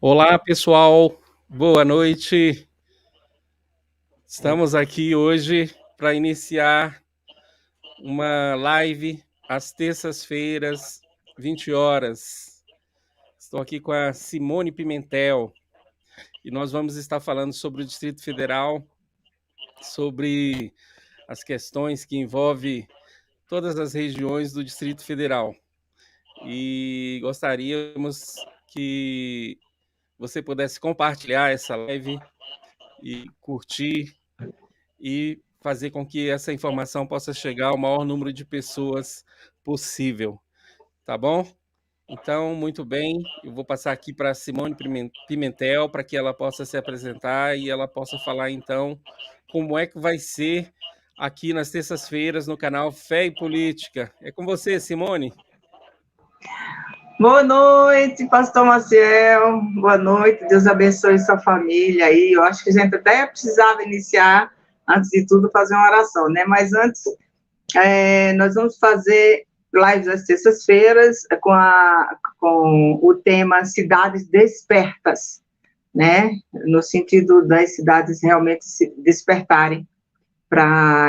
Olá, pessoal. Boa noite. Estamos aqui hoje para iniciar uma live às terças-feiras, 20 horas. Estou aqui com a Simone Pimentel e nós vamos estar falando sobre o Distrito Federal, sobre as questões que envolvem todas as regiões do Distrito Federal. E gostaríamos que você pudesse compartilhar essa live e curtir e fazer com que essa informação possa chegar ao maior número de pessoas possível, tá bom? Então, muito bem, eu vou passar aqui para a Simone Pimentel para que ela possa se apresentar e ela possa falar, então, como é que vai ser aqui nas terças-feiras no canal Fé e Política. É com você, Simone. Boa noite, pastor Maciel. Boa noite, Deus abençoe sua família aí. Eu acho que a gente até precisava iniciar, antes de tudo, fazer uma oração, né? Mas antes, nós vamos fazer lives às terças-feiras com o tema Cidades Despertas, né? No sentido das cidades realmente se despertarem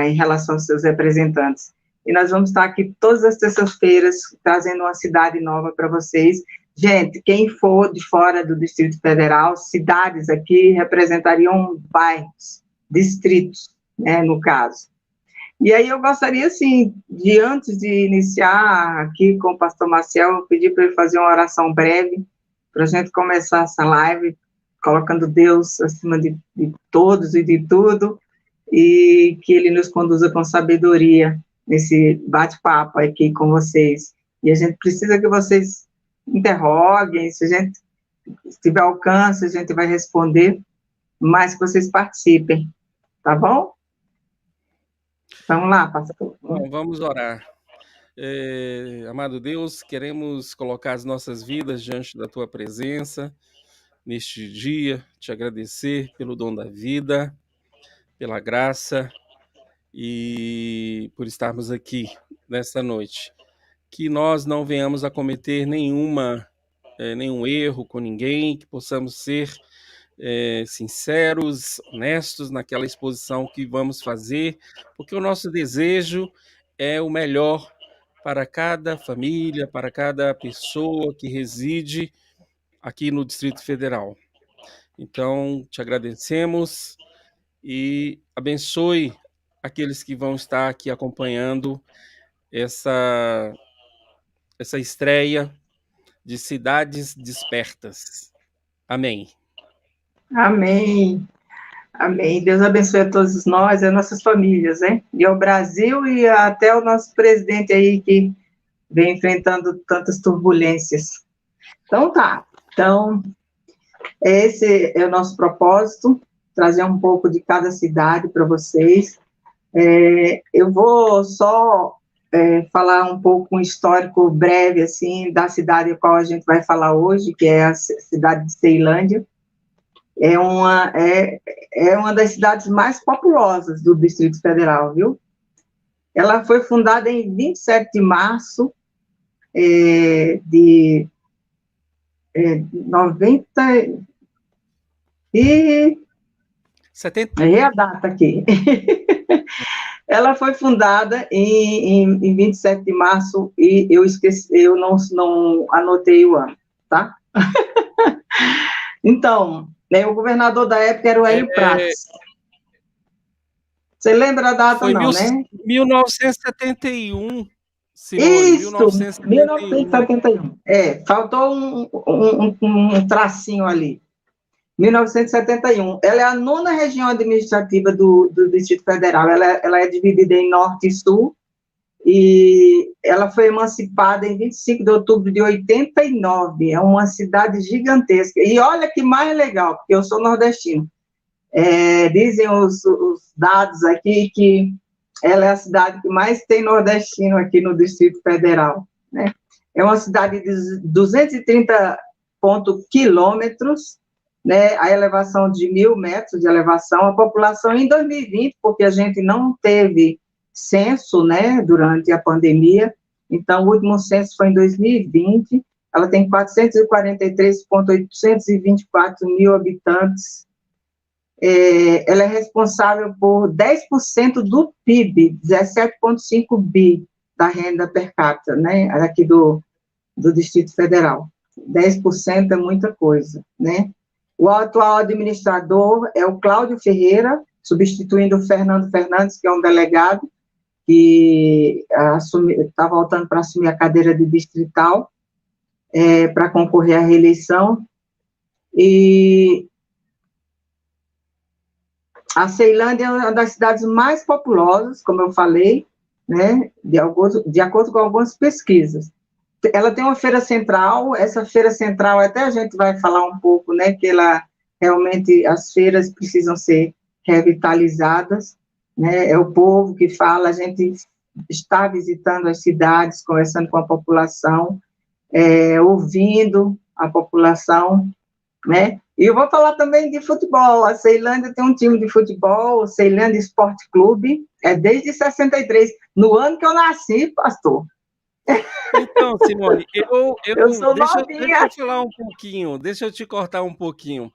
em relação aos seus representantes. E nós vamos estar aqui todas as terças-feiras trazendo uma cidade nova para vocês. Gente, quem for de fora do Distrito Federal, cidades aqui representariam bairros, distritos, né, no caso. E aí eu gostaria, assim, antes de iniciar aqui com o pastor Maciel, eu pedi para ele fazer uma oração breve, para a gente começar essa live, colocando Deus acima de todos e de tudo, e que ele nos conduza com sabedoria nesse bate-papo aqui com vocês. E a gente precisa que vocês interroguem, se a gente tiver alcance, a gente vai responder, mas que vocês participem, tá bom? Vamos lá, pastor. Bom, vamos orar. Amado Deus, queremos colocar as nossas vidas diante da Tua presença neste dia, te agradecer pelo dom da vida, pela graça e por estarmos aqui nesta noite. Que nós não venhamos a cometer nenhum erro com ninguém, que possamos ser sinceros, honestos naquela exposição que vamos fazer, porque o nosso desejo é o melhor para cada família, para cada pessoa que reside aqui no Distrito Federal. Então, te agradecemos e abençoe aqueles que vão estar aqui acompanhando essa estreia de Cidades Despertas. Amém. Amém. Amém. Deus abençoe a todos nós, as nossas famílias, né? E ao Brasil e até o nosso presidente aí que vem enfrentando tantas turbulências. Então tá. Então, esse é o nosso propósito, trazer um pouco de cada cidade para vocês. Eu vou só falar um pouco um histórico breve, assim, da cidade a qual a gente vai falar hoje, que é a cidade de Ceilândia. É uma das cidades mais populosas do Distrito Federal, viu? Ela foi fundada em 27 de março de 90 e... 70. Errei a data aqui. Ela foi fundada em 27 de março e eu esqueci, eu não anotei o ano, tá? Então, o governador da época era o Hélio Prates. Você lembra a data, Foi não, né? 1971, Simone. Isso, 1971. 1971. Faltou um tracinho ali. 1971. Ela é a 9ª região administrativa do Distrito Federal. Ela é dividida em Norte e Sul, e ela foi emancipada em 25 de outubro de 89. É uma cidade gigantesca. E olha que mais legal, porque eu sou nordestino. Dizem os dados aqui que ela é a cidade que mais tem nordestino aqui no Distrito Federal, né? É uma cidade de 230 quilômetros, né? A elevação de 1.000 metros de elevação. A população em 2020, porque a gente não teve censo, né, durante a pandemia, então o último censo foi em 2020, ela tem 443.824 mil habitantes. Ela é responsável por 10% do PIB, 17,5 bi da renda per capita, né, aqui do Distrito Federal. 10% é muita coisa, né? O atual administrador é o Cláudio Ferreira, substituindo o Fernando Fernandes, que é um delegado, que está voltando para assumir a cadeira de distrital, para concorrer à reeleição. E a Ceilândia é uma das cidades mais populosas, como eu falei, né, de acordo com algumas pesquisas. Ela tem uma feira central, essa feira central, até a gente vai falar um pouco, né, que realmente as feiras precisam ser revitalizadas, né, é o povo que fala, a gente está visitando as cidades, conversando com a população, ouvindo a população, né, e eu vou falar também de futebol. A Ceilândia tem um time de futebol, o Ceilândia Esporte Clube, desde 63, no ano que eu nasci, pastor. Então, Simone, eu sou novinha. Deixa eu falar um pouquinho, deixa eu te cortar um pouquinho.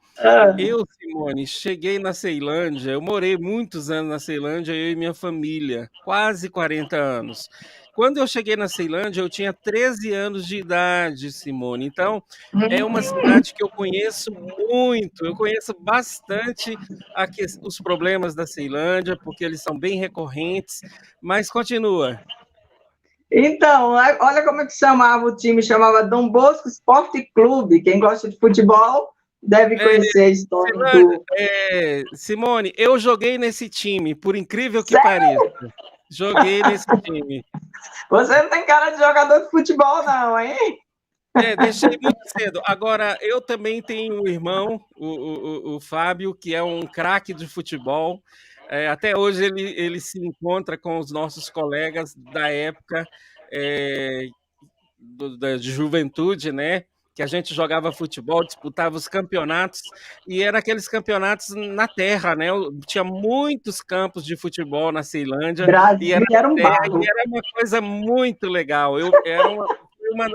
Eu, Simone, cheguei na Ceilândia, eu morei muitos anos na Ceilândia, eu e minha família, quase 40 anos. Quando eu cheguei na Ceilândia, eu tinha 13 anos de idade, Simone. Então, é uma cidade que eu conheço muito, eu conheço bastante os problemas da Ceilândia, porque eles são bem recorrentes, mas continua. Então, olha como é que chamava o time, chamava Dom Bosco Esporte Clube. Quem gosta de futebol deve conhecer a história do... Simone, eu joguei nesse time, por incrível que pareça. Joguei nesse time. Você não tem cara de jogador de futebol, não, hein? Deixei muito cedo. Agora, eu também tenho um irmão, o Fábio, que é um craque de futebol. Até hoje ele se encontra com os nossos colegas da época de juventude, né? Que a gente jogava futebol, disputava os campeonatos, e eram aqueles campeonatos na terra, né? Tinha muitos campos de futebol na Ceilândia. Brasil era um barro. E era uma coisa muito legal. Era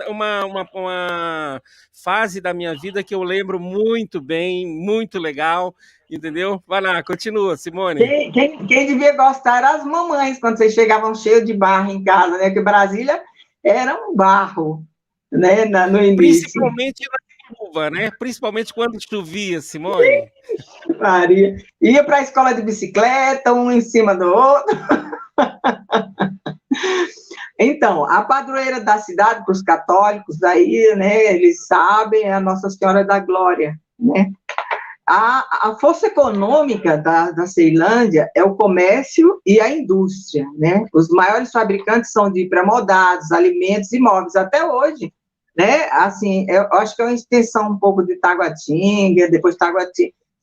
uma fase da minha vida que eu lembro muito bem, muito legal, entendeu? Vai lá, continua, Simone. Quem devia gostar eram as mamães, quando vocês chegavam cheios de barro em casa, né? Porque Brasília era um barro, né? No início. Principalmente na chuva, né? Principalmente quando chovia, Simone. Maria. Ia para a escola de bicicleta, um em cima do outro. Então, a padroeira da cidade, para os católicos, aí, né, eles sabem, é a Nossa Senhora da Glória, né? A força econômica da Ceilândia é o comércio e a indústria, né? Os maiores fabricantes são de pré-moldados, alimentos e móveis, até hoje, né? Assim, eu acho que é uma extensão um pouco de Taguatinga, depois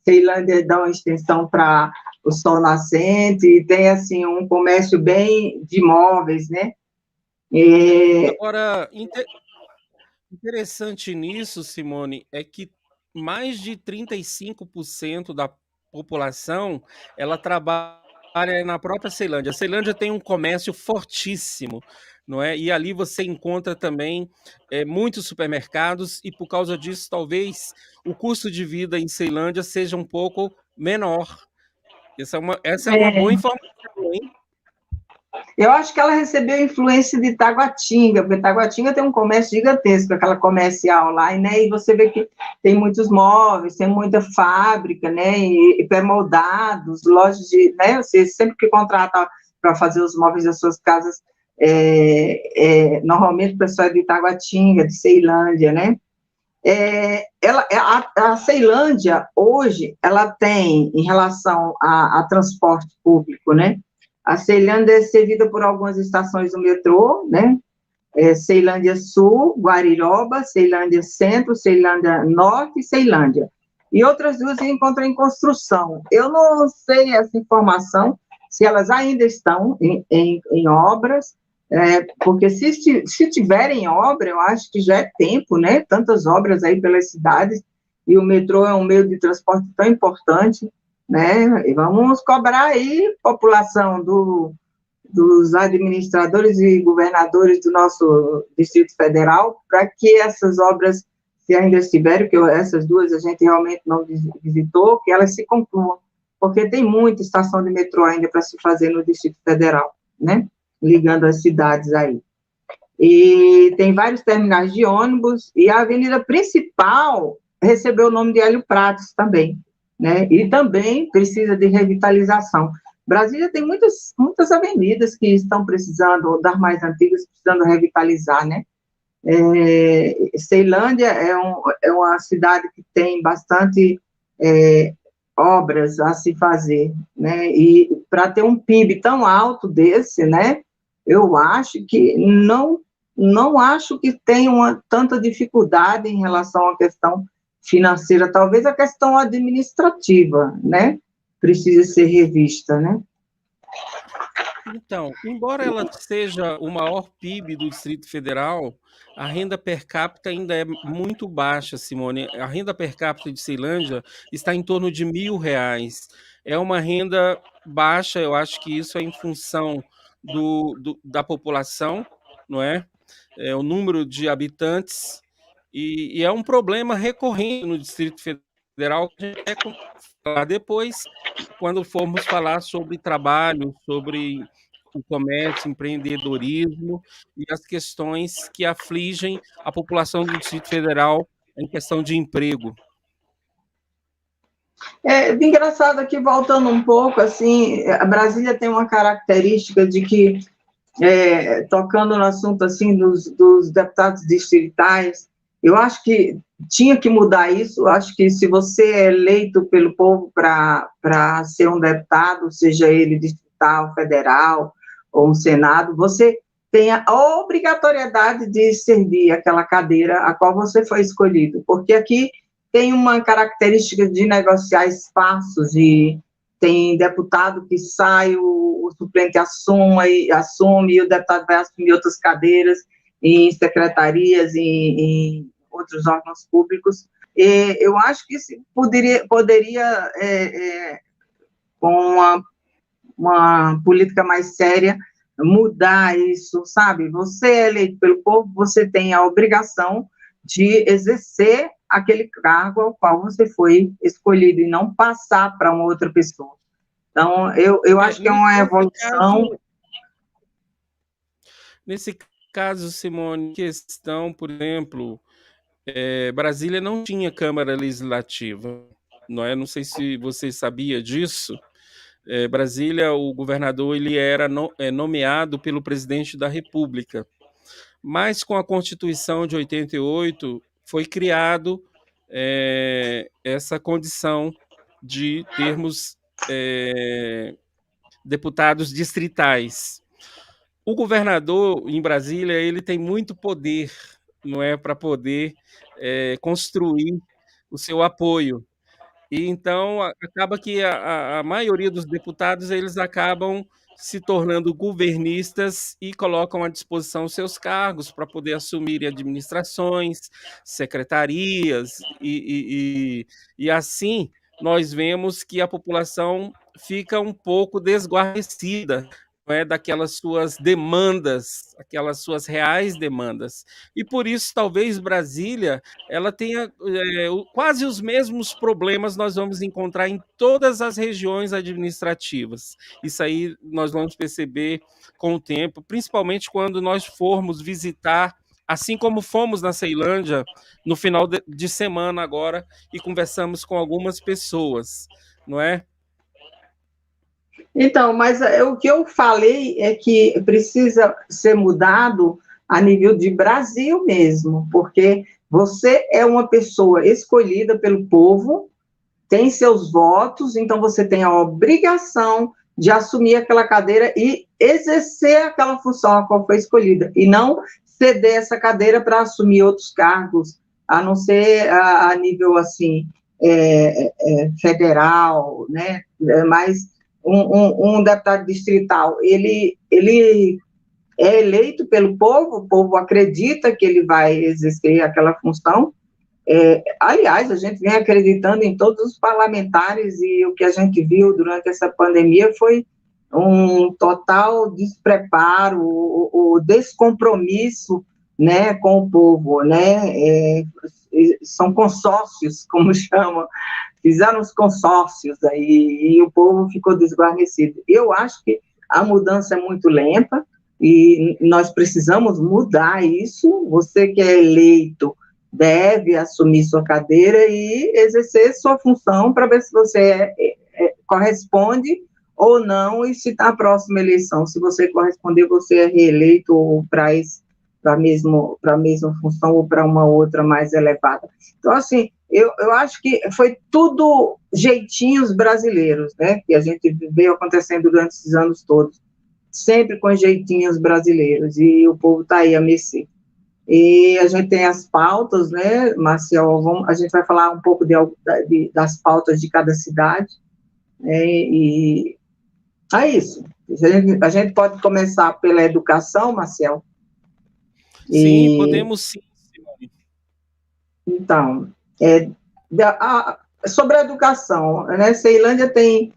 Ceilândia dá uma extensão para o Sol Nascente, e tem, assim, um comércio bem de móveis, né? Agora, interessante nisso, Simone, é que mais de 35% da população, ela trabalha na própria Ceilândia. A Ceilândia tem um comércio fortíssimo, não é? E ali você encontra também muitos supermercados, e por causa disso, talvez o custo de vida em Ceilândia seja um pouco menor. Essa é uma boa informação, hein? Eu acho que ela recebeu influência de Taguatinga, porque Taguatinga tem um comércio gigantesco, aquela comercial lá, né? E você vê que tem muitos móveis, tem muita fábrica, né? E pré-moldados, lojas de, né? Você sempre que contrata para fazer os móveis das suas casas, normalmente o pessoal é de Taguatinga, de Ceilândia, né? A Ceilândia, hoje, ela tem, em relação a transporte público, né? A Ceilândia é servida por algumas estações do metrô, né? Ceilândia Sul, Guariroba, Ceilândia Centro, Ceilândia Norte e Ceilândia. E outras duas se encontram em construção. Eu não sei essa informação, se elas ainda estão em obras, porque se tiverem obra, eu acho que já é tempo, né? Tantas obras aí pelas cidades, e o metrô é um meio de transporte tão importante, né? E vamos cobrar aí, população dos administradores e governadores do nosso Distrito Federal para que essas obras, se ainda estiverem, que essas duas a gente realmente não visitou, que elas se concluam, porque tem muita estação de metrô ainda para se fazer no Distrito Federal, né? Ligando as cidades aí. E tem vários terminais de ônibus, e a avenida principal recebeu o nome de Hélio Prates também, né? E também precisa de revitalização. Brasília tem muitas avenidas que estão precisando, das mais antigas, precisando revitalizar, né? Ceilândia é uma cidade que tem bastante obras a se fazer, né? E para ter um PIB tão alto desse, né? Eu acho que não acho que tenha tanta dificuldade em relação à questão financeira, talvez a questão administrativa, né? Precisa ser revista, né? Então, embora ela seja o maior PIB do Distrito Federal, a renda per capita ainda é muito baixa, Simone. A renda per capita de Ceilândia está em torno de R$ 1.000. É uma renda baixa, eu acho que isso é em função da população, não é? É o número de habitantes, e é um problema recorrente no Distrito Federal, que a gente vai falar depois, quando formos falar sobre trabalho, sobre o comércio, empreendedorismo e as questões que afligem a população do Distrito Federal em questão de emprego. Engraçado aqui, voltando um pouco, assim, a Brasília tem uma característica de que, tocando no assunto, assim, dos deputados distritais, eu acho que tinha que mudar isso. Eu acho que se você é eleito pelo povo para ser um deputado, seja ele distrital, federal ou um senado, você tem a obrigatoriedade de servir aquela cadeira a qual você foi escolhido, porque aqui tem uma característica de negociar espaços, e tem deputado que sai, o suplente assume, e o deputado vai assumir outras cadeiras em secretarias, em outros órgãos públicos. E eu acho que poderia com uma política mais séria, mudar isso, sabe? Você é eleito pelo povo, você tem a obrigação de exercer aquele cargo ao qual você foi escolhido, e não passar para uma outra pessoa. Então, eu acho que é uma evolução. Nesse caso, Simone, questão, por exemplo, Brasília não tinha Câmara Legislativa, não é? Não sei se você sabia disso. Brasília, o governador, ele era nomeado pelo presidente da República, mas com a Constituição de 88 foi criado essa condição de termos deputados distritais. O governador em Brasília, ele tem muito poder, não é, para poder construir o seu apoio. E então acaba que a maioria dos deputados, eles acabam se tornando governistas e colocam à disposição seus cargos para poder assumir administrações, secretarias, e assim nós vemos que a população fica um pouco desguarnecida, não é, daquelas suas demandas, aquelas suas reais demandas. E por isso, talvez Brasília ela tenha quase os mesmos problemas nós vamos encontrar em todas as regiões administrativas. Isso aí nós vamos perceber com o tempo, principalmente quando nós formos visitar, assim como fomos na Ceilândia no final de semana agora, e conversamos com algumas pessoas, não é? Então, mas o que eu falei é que precisa ser mudado a nível de Brasil mesmo, porque você é uma pessoa escolhida pelo povo, tem seus votos, então você tem a obrigação de assumir aquela cadeira e exercer aquela função a qual foi escolhida, e não ceder essa cadeira para assumir outros cargos, a não ser a nível, assim, federal, né? Mas um deputado distrital, ele é eleito pelo povo, o povo acredita que ele vai exercer aquela função. Aliás, a gente vem acreditando em todos os parlamentares, e o que a gente viu durante essa pandemia foi um total despreparo, o descompromisso, né, com o povo, né, são consórcios, como chamam, fizeram os consórcios aí, e o povo ficou desguarnecido. Eu acho que a mudança é muito lenta, e nós precisamos mudar isso. Você que é eleito deve assumir sua cadeira e exercer sua função para ver se você corresponde ou não, e se na próxima eleição, se você corresponder, você é reeleito ou para a mesma função ou para uma outra mais elevada. Então, assim, eu acho que foi tudo jeitinhos brasileiros, né, que a gente veio acontecendo durante esses anos todos, sempre com jeitinhos brasileiros, e o povo está aí a mercê. E a gente tem as pautas, né, Marcial, a gente vai falar um pouco das pautas de cada cidade, né, e é isso. A gente pode começar pela educação, Marcel? Sim, podemos sim, Simone. Então, sobre a educação, né, Ceilândia tem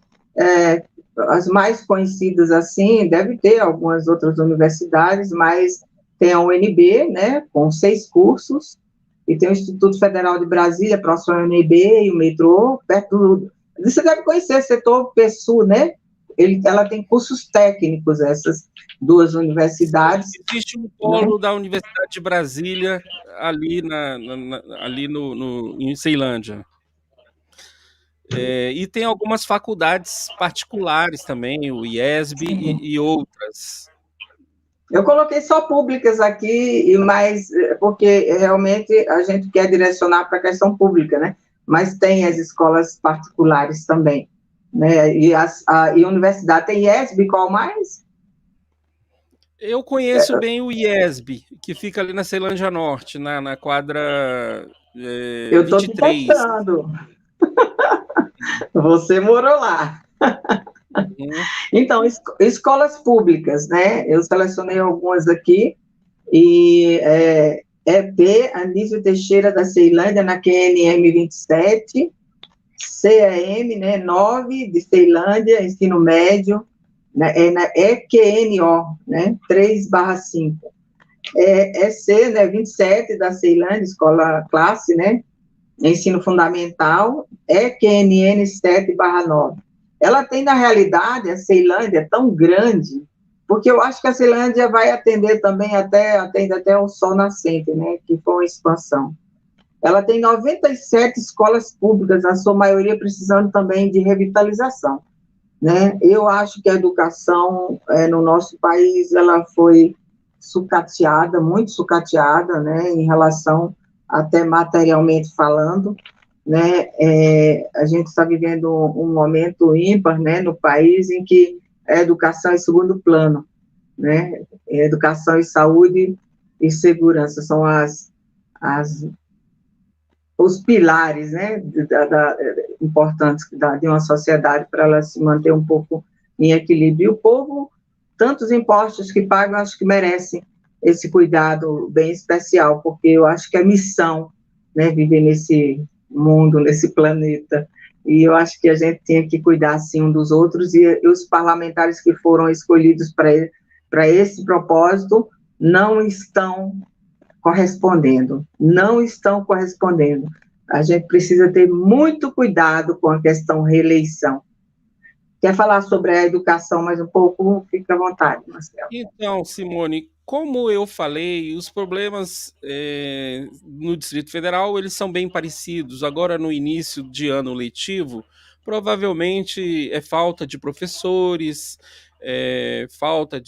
as mais conhecidas assim, deve ter algumas outras universidades, mas tem a UNB, né, com 6 cursos, e tem o Instituto Federal de Brasília, próximo à UNB, e o metrô, perto do... Você deve conhecer o setor PSU, né? Ela tem cursos técnicos, essas duas universidades. Existe um polo, né, da Universidade de Brasília ali, ali em Ceilândia. E tem algumas faculdades particulares também, o IESB e outras. Eu coloquei só públicas aqui, mas porque realmente a gente quer direcionar para a questão pública, né? Mas tem as escolas particulares também, né? E a universidade tem IESB, qual mais? Eu conheço bem o IESB, que fica ali na Ceilândia Norte, na quadra eu estou 23. tentando. Você morou lá. Então, escolas públicas, né? Eu selecionei algumas aqui, e EP Anísio Teixeira da Ceilândia, na QNM 27, CEM, né, 9 de Ceilândia, ensino médio, né, na EQNO, né, 3/5. EC, né, 27 da Ceilândia, escola classe, né, ensino fundamental, EQNN 7/9. Ela tem, na realidade, a Ceilândia tão grande, porque eu acho que a Ceilândia vai atender também atende até o sol nascente, né, que foi uma expansão. Ela tem 97 escolas públicas, a sua maioria precisando também de revitalização, né? Eu acho que a educação no nosso país ela foi sucateada, muito sucateada, né, em relação até materialmente falando, né? A gente está vivendo um momento ímpar, né, no país em que a educação é segundo plano, né? Educação e saúde e segurança são os pilares, né, importantes de uma sociedade para ela se manter um pouco em equilíbrio. E o povo, tantos impostos que pagam, acho que merecem esse cuidado bem especial, porque eu acho que é missão, né, viver nesse mundo, nesse planeta. E eu acho que a gente tinha que cuidar, assim, um dos outros, e os parlamentares que foram escolhidos para esse propósito não estão correspondendo, não estão correspondendo. A gente precisa ter muito cuidado com a questão reeleição. Quer falar sobre a educação mais um pouco? Fica à vontade, Marcelo. Então, Simone, como eu falei, os problemas no Distrito Federal, eles são bem parecidos. Agora, no início de ano letivo, provavelmente é falta de professores, falta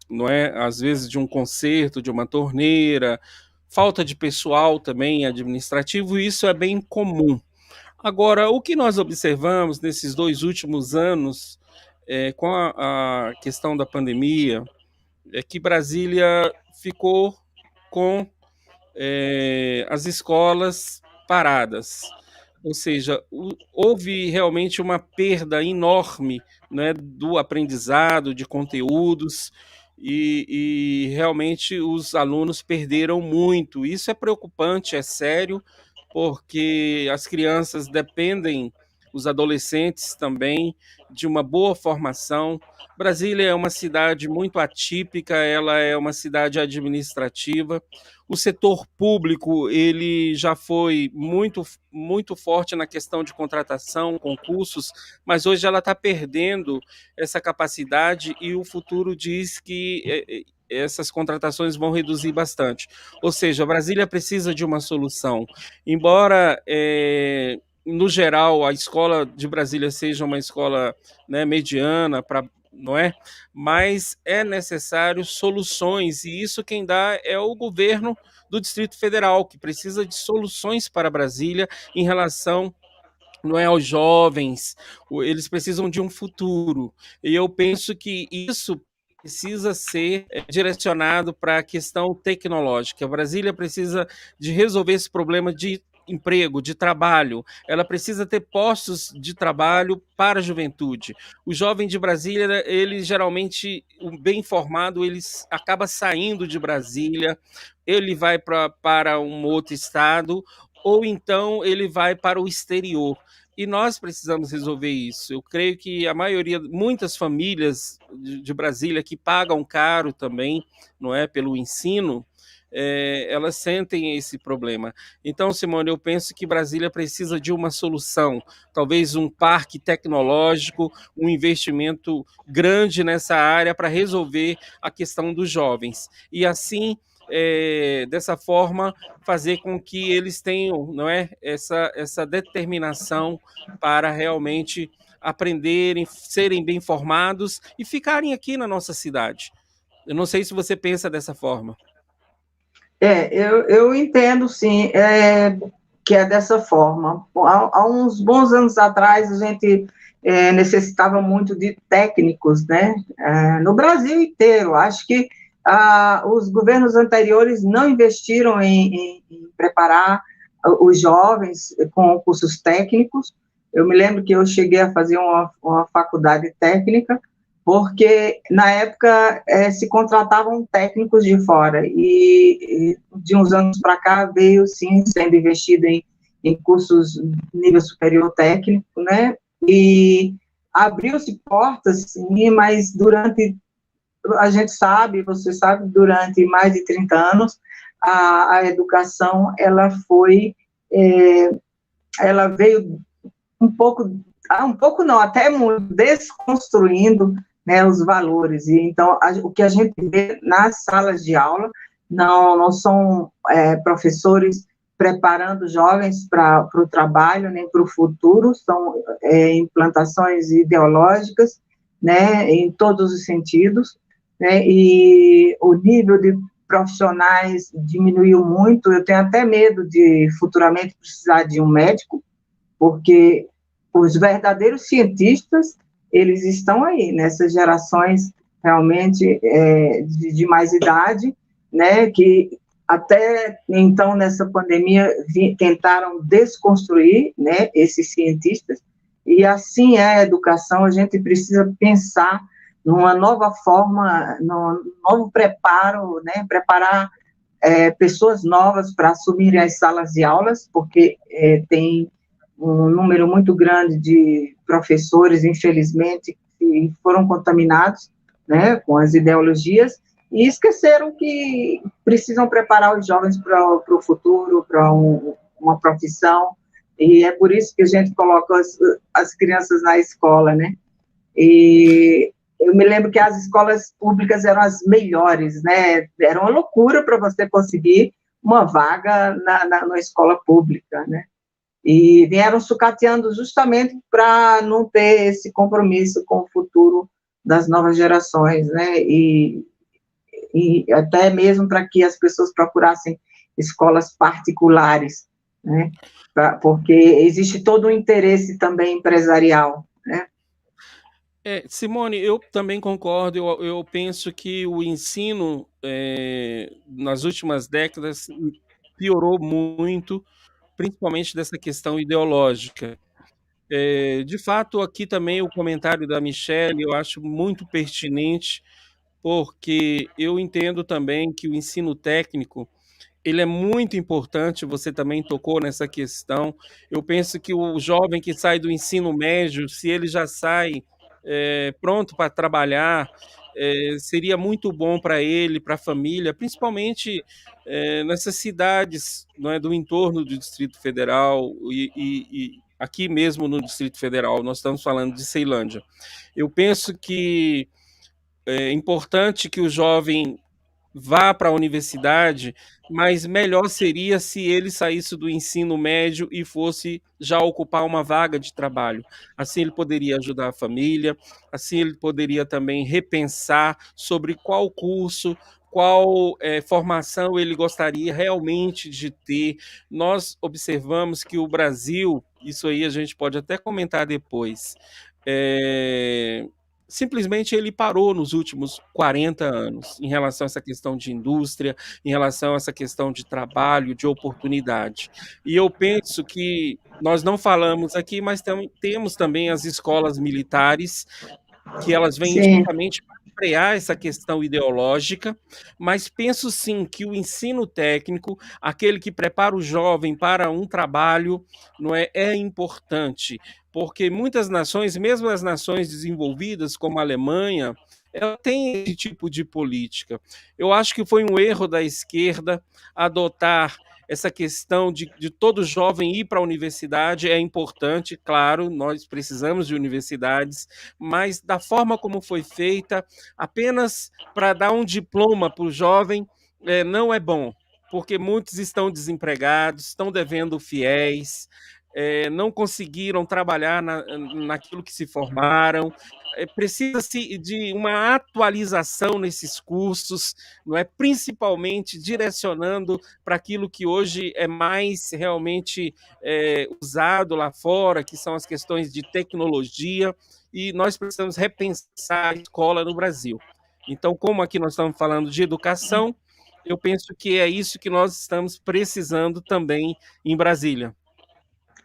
não é, às vezes, de um conserto, de uma torneira, falta de pessoal também administrativo, e isso é bem comum. Agora, o que nós observamos nesses 2 últimos anos, com a questão da pandemia, é que Brasília ficou com as escolas paradas. Ou seja, houve realmente uma perda enorme, né, do aprendizado, de conteúdos, e realmente os alunos perderam muito. Isso é preocupante, é sério, porque as crianças dependem, os adolescentes também, de uma boa formação. Brasília é uma cidade muito atípica, ela é uma cidade administrativa. O setor público ele já foi muito forte na questão de contratação, concursos, mas hoje ela está perdendo essa capacidade e o futuro diz que essas contratações vão reduzir bastante. Ou seja, Brasília precisa de uma solução. Embora no geral, a escola de Brasília seja uma escola, né, mediana, não é? Mas é necessário soluções, e isso quem dá é o governo do Distrito Federal, que precisa de soluções para Brasília em relação, não é, aos jovens, eles precisam de um futuro. E eu penso que isso precisa ser direcionado para a questão tecnológica. Brasília precisa de resolver esse problema de emprego, de trabalho. Ela precisa ter postos de trabalho para a juventude. O jovem de Brasília, ele geralmente, o bem informado, ele acaba saindo de Brasília, ele vai para um outro estado, ou então ele vai para o exterior. E nós precisamos resolver isso. Eu creio que a maioria, muitas famílias de Brasília que pagam caro também, não é, pelo ensino, elas sentem esse problema. Então, Simone, eu penso que Brasília precisa de uma solução, talvez um parque tecnológico, um investimento grande nessa área para resolver a questão dos jovens. E assim, dessa forma, fazer com que eles tenham, não é, essa determinação para realmente aprenderem, serem bem formados e ficarem aqui na nossa cidade. Eu não sei se você pensa dessa forma. Eu entendo, sim, que é dessa forma. Há uns bons anos atrás, a gente necessitava muito de técnicos, né? No Brasil inteiro. Acho que os governos anteriores não investiram em preparar os jovens com cursos técnicos. Eu me lembro que eu cheguei a fazer uma faculdade técnica, porque na época se contratavam técnicos de fora, e de uns anos para cá veio, sim, sendo investido em cursos de nível superior técnico, né, e abriu-se portas, sim, mas a gente sabe, você sabe, durante mais de 30 anos, a educação, ela veio um pouco não, até muito, desconstruindo, né, os valores. E então o que a gente vê nas salas de aula não são professores preparando jovens para o trabalho, nem para o futuro, são implantações ideológicas, né, em todos os sentidos, né, e o nível de profissionais diminuiu muito. Eu tenho até medo de futuramente precisar de um médico, porque os verdadeiros cientistas, eles estão aí, nessas gerações realmente de mais idade, né, que até então, nessa pandemia, tentaram desconstruir, né, esses cientistas, e assim é a educação. A gente precisa pensar numa nova forma, num novo preparo, né, preparar pessoas novas para assumirem as salas de aulas, porque tem um número muito grande de professores, infelizmente, que foram contaminados, né, com as ideologias, e esqueceram que precisam preparar os jovens para o futuro, para uma profissão, e é por isso que a gente coloca as crianças na escola, né, e eu me lembro que as escolas públicas eram as melhores, né, era uma loucura para você conseguir uma vaga na escola pública, né, e vieram sucateando justamente para não ter esse compromisso com o futuro das novas gerações, né, e até mesmo para que as pessoas procurassem escolas particulares, né, porque existe todo um interesse também empresarial, né. Simone, eu também concordo. Eu penso que o ensino, nas últimas décadas, piorou muito, principalmente dessa questão ideológica. De fato, aqui também o comentário da Michelle eu acho muito pertinente, porque eu entendo também que o ensino técnico ele é muito importante. Você também tocou nessa questão. Eu penso que o jovem que sai do ensino médio, se ele já sai pronto para trabalhar, seria muito bom para ele, para a família, principalmente nessas cidades, não é, do entorno do Distrito Federal e aqui mesmo no Distrito Federal, nós estamos falando de Ceilândia. Eu penso que é importante que o jovem vá para a universidade, mas melhor seria se ele saísse do ensino médio e fosse já ocupar uma vaga de trabalho. Assim ele poderia ajudar a família, assim ele poderia também repensar sobre qual curso, qual formação ele gostaria realmente de ter. Nós observamos que o Brasil, isso aí a gente pode até comentar depois, é, simplesmente ele parou nos últimos 40 anos em relação a essa questão de indústria, em relação a essa questão de trabalho, de oportunidade. E eu penso que nós não falamos aqui, mas temos também as escolas militares, que elas vêm Sim, justamente para frear essa questão ideológica, mas penso sim que o ensino técnico, aquele que prepara o jovem para um trabalho, não é importante, porque muitas nações, mesmo as nações desenvolvidas, como a Alemanha, ela tem esse tipo de política. Eu acho que foi um erro da esquerda adotar essa questão de todo jovem ir para a universidade. É importante, claro, nós precisamos de universidades, mas da forma como foi feita, apenas para dar um diploma para o jovem, não é bom, porque muitos estão desempregados, estão devendo fiéis, não conseguiram trabalhar naquilo que se formaram. Precisa-se de uma atualização nesses cursos, não é, principalmente direcionando para aquilo que hoje é mais realmente usado lá fora, que são as questões de tecnologia, e nós precisamos repensar a escola no Brasil. Então, como aqui nós estamos falando de educação, eu penso que é isso que nós estamos precisando também em Brasília.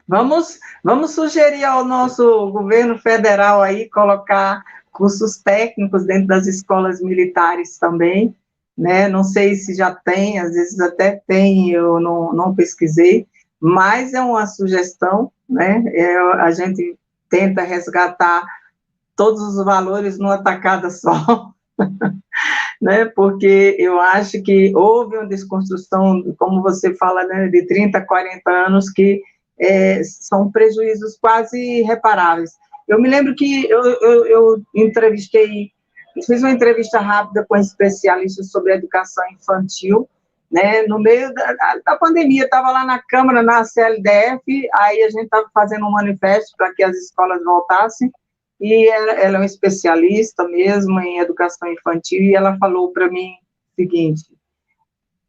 vamos sugerir ao nosso governo federal aí colocar cursos técnicos dentro das escolas militares também, né? Não sei se já tem, às vezes até tem, eu não pesquisei, mas é uma sugestão, né? A gente tenta resgatar todos os valores numa tacada só, né? Porque eu acho que houve uma desconstrução, como você fala, né, de 30, 40 anos, que são prejuízos quase irreparáveis. Eu me lembro que eu entrevistei, fiz uma entrevista rápida com um especialista sobre educação infantil, né, no meio da pandemia, estava lá na Câmara, na CLDF, aí a gente estava fazendo um manifesto para que as escolas voltassem, e ela é uma especialista mesmo em educação infantil, e ela falou para mim o seguinte: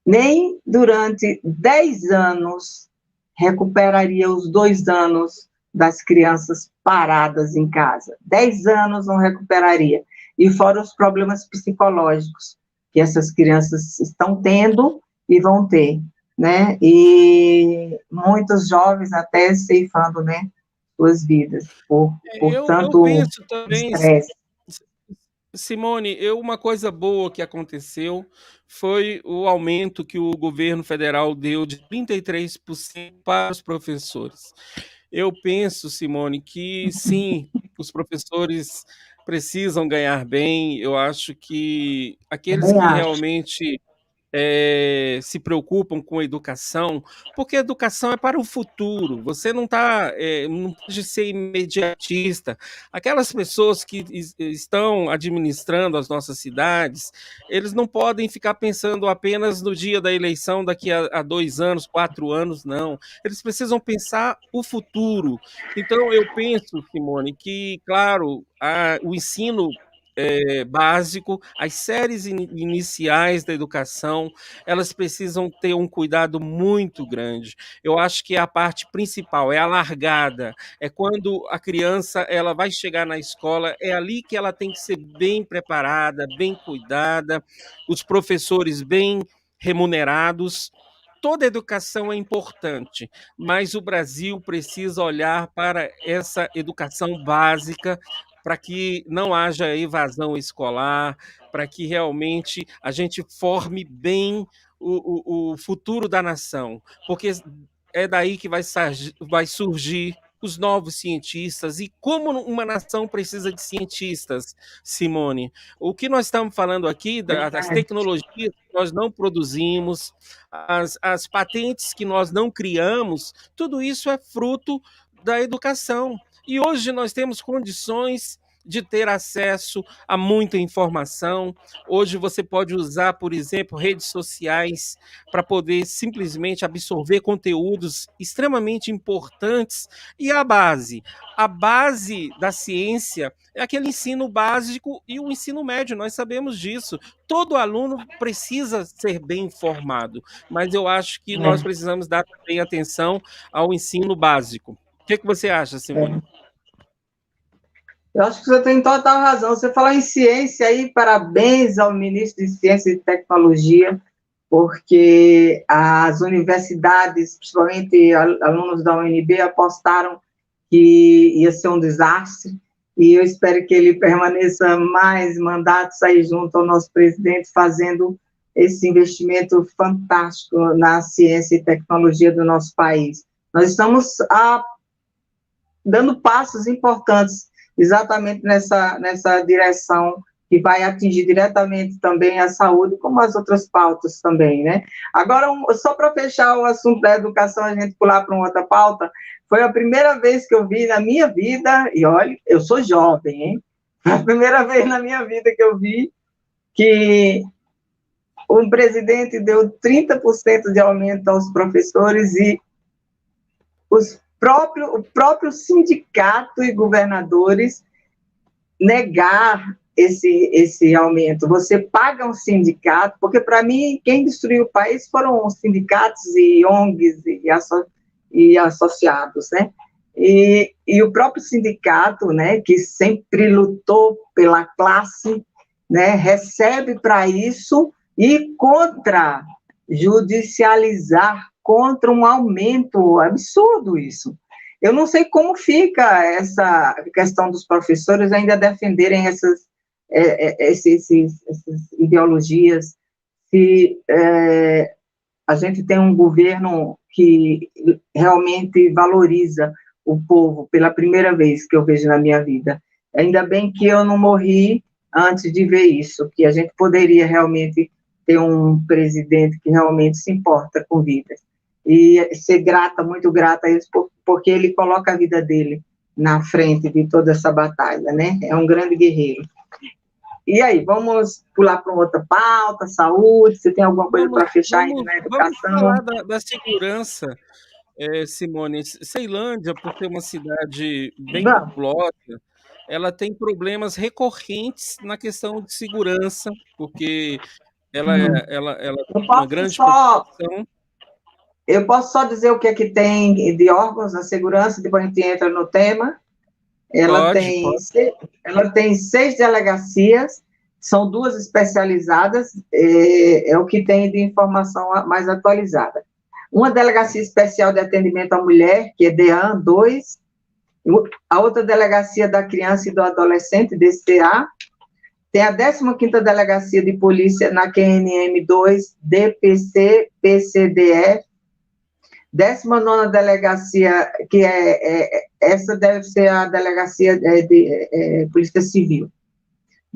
nem durante 10 anos recuperaria os 2 anos das crianças paradas em casa. 10 anos não recuperaria. E fora os problemas psicológicos que essas crianças estão tendo e vão ter, né? E muitos jovens até ceifando, né, suas vidas por Eu tanto penso também, estresse. Simone, uma coisa boa que aconteceu foi o aumento que o governo federal deu de 33% para os professores. Eu penso, Simone, que sim, os professores precisam ganhar bem. Eu acho que aqueles Também que acho. realmente se preocupam com a educação, porque a educação é para o futuro. Você não pode ser imediatista. Aquelas pessoas que estão administrando as nossas cidades, eles não podem ficar pensando apenas no dia da eleição daqui a 2 anos, 4 anos, não. Eles precisam pensar o futuro. Então, eu penso, Simone, que, claro, o ensino básico, as séries iniciais da educação, elas precisam ter um cuidado muito grande. Eu acho que é a parte principal, é a largada, é quando a criança ela vai chegar na escola, é ali que ela tem que ser bem preparada, bem cuidada, os professores bem remunerados. Toda educação é importante, mas o Brasil precisa olhar para essa educação básica para que não haja evasão escolar, para que realmente a gente forme bem o futuro da nação, porque é daí que vai surgir os novos cientistas e como uma nação precisa de cientistas, Simone. O que nós estamos falando aqui, das tecnologias que nós não produzimos, as patentes que nós não criamos, tudo isso é fruto da educação. E hoje nós temos condições de ter acesso a muita informação. Hoje você pode usar, por exemplo, redes sociais para poder simplesmente absorver conteúdos extremamente importantes. E a base? A base da ciência é aquele ensino básico e o ensino médio, nós sabemos disso. Todo aluno precisa ser bem informado, mas eu acho que nós precisamos dar também atenção ao ensino básico. O que você acha, Simone? Eu acho que você tem total razão. Você falou em ciência aí, parabéns ao ministro de Ciência e Tecnologia, porque as universidades, principalmente alunos da UNB, apostaram que ia ser um desastre, e eu espero que ele permaneça mais mandatos aí junto ao nosso presidente, fazendo esse investimento fantástico na ciência e tecnologia do nosso país. Nós estamos dando passos importantes exatamente nessa direção, que vai atingir diretamente também a saúde, como as outras pautas também, né? Agora, só para fechar o assunto da educação, a gente pular para uma outra pauta, foi a primeira vez que eu vi na minha vida, e olha, eu sou jovem, hein? Foi a primeira vez na minha vida que eu vi que um presidente deu 30% de aumento aos professores e o próprio sindicato e governadores negar esse aumento. Você paga um sindicato, porque para mim quem destruiu o país foram os sindicatos e ONGs e associados, né? E o próprio sindicato, né, que sempre lutou pela classe, né, recebe para isso e contra judicializar, contra um aumento absurdo isso. Eu não sei como fica essa questão dos professores ainda defenderem essas ideologias, se a gente tem um governo que realmente valoriza o povo, pela primeira vez que eu vejo na minha vida. Ainda bem que eu não morri antes de ver isso, que a gente poderia realmente ter um presidente que realmente se importa com vidas. E ser grata, muito grata a eles, porque ele coloca a vida dele na frente de toda essa batalha, né? É um grande guerreiro. E aí, vamos pular para outra pauta, saúde, você tem alguma coisa para fechar ainda na educação? Vamos falar da segurança, Simone. Ceilândia, por ser uma cidade bem populosa, ela tem problemas recorrentes na questão de segurança, porque ela tem uma grande população. Eu posso só dizer o que é que tem de órgãos da segurança, depois a gente entra no tema. Ela tem 6 delegacias, são 2 especializadas, é o que tem de informação mais atualizada. Uma delegacia especial de atendimento à mulher, que é DEAN 2, a outra delegacia da criança e do adolescente, DCA, tem a 15ª delegacia de polícia na QNM 2, DPC, PCDF, 19ª delegacia, que essa deve ser a delegacia de Polícia Civil.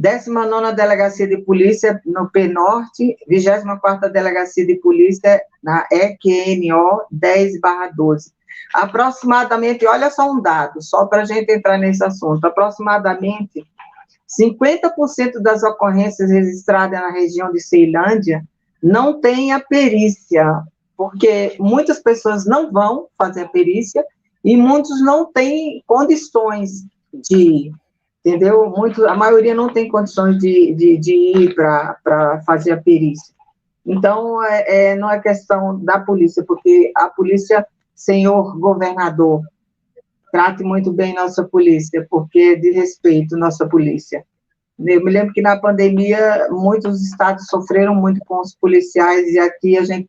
19ª delegacia de polícia no P-Norte, 24ª delegacia de polícia na EQNO 10/12. Aproximadamente, olha só um dado, só para a gente entrar nesse assunto, aproximadamente 50% das ocorrências registradas na região de Ceilândia não tem a perícia, porque muitas pessoas não vão fazer a perícia e muitos não têm condições de ir, entendeu? A maioria não tem condições de ir para fazer a perícia. Então, não é questão da polícia, porque a polícia, senhor governador, trate muito bem nossa polícia, porque de respeito nossa polícia. Eu me lembro que na pandemia muitos estados sofreram muito com os policiais e aqui a gente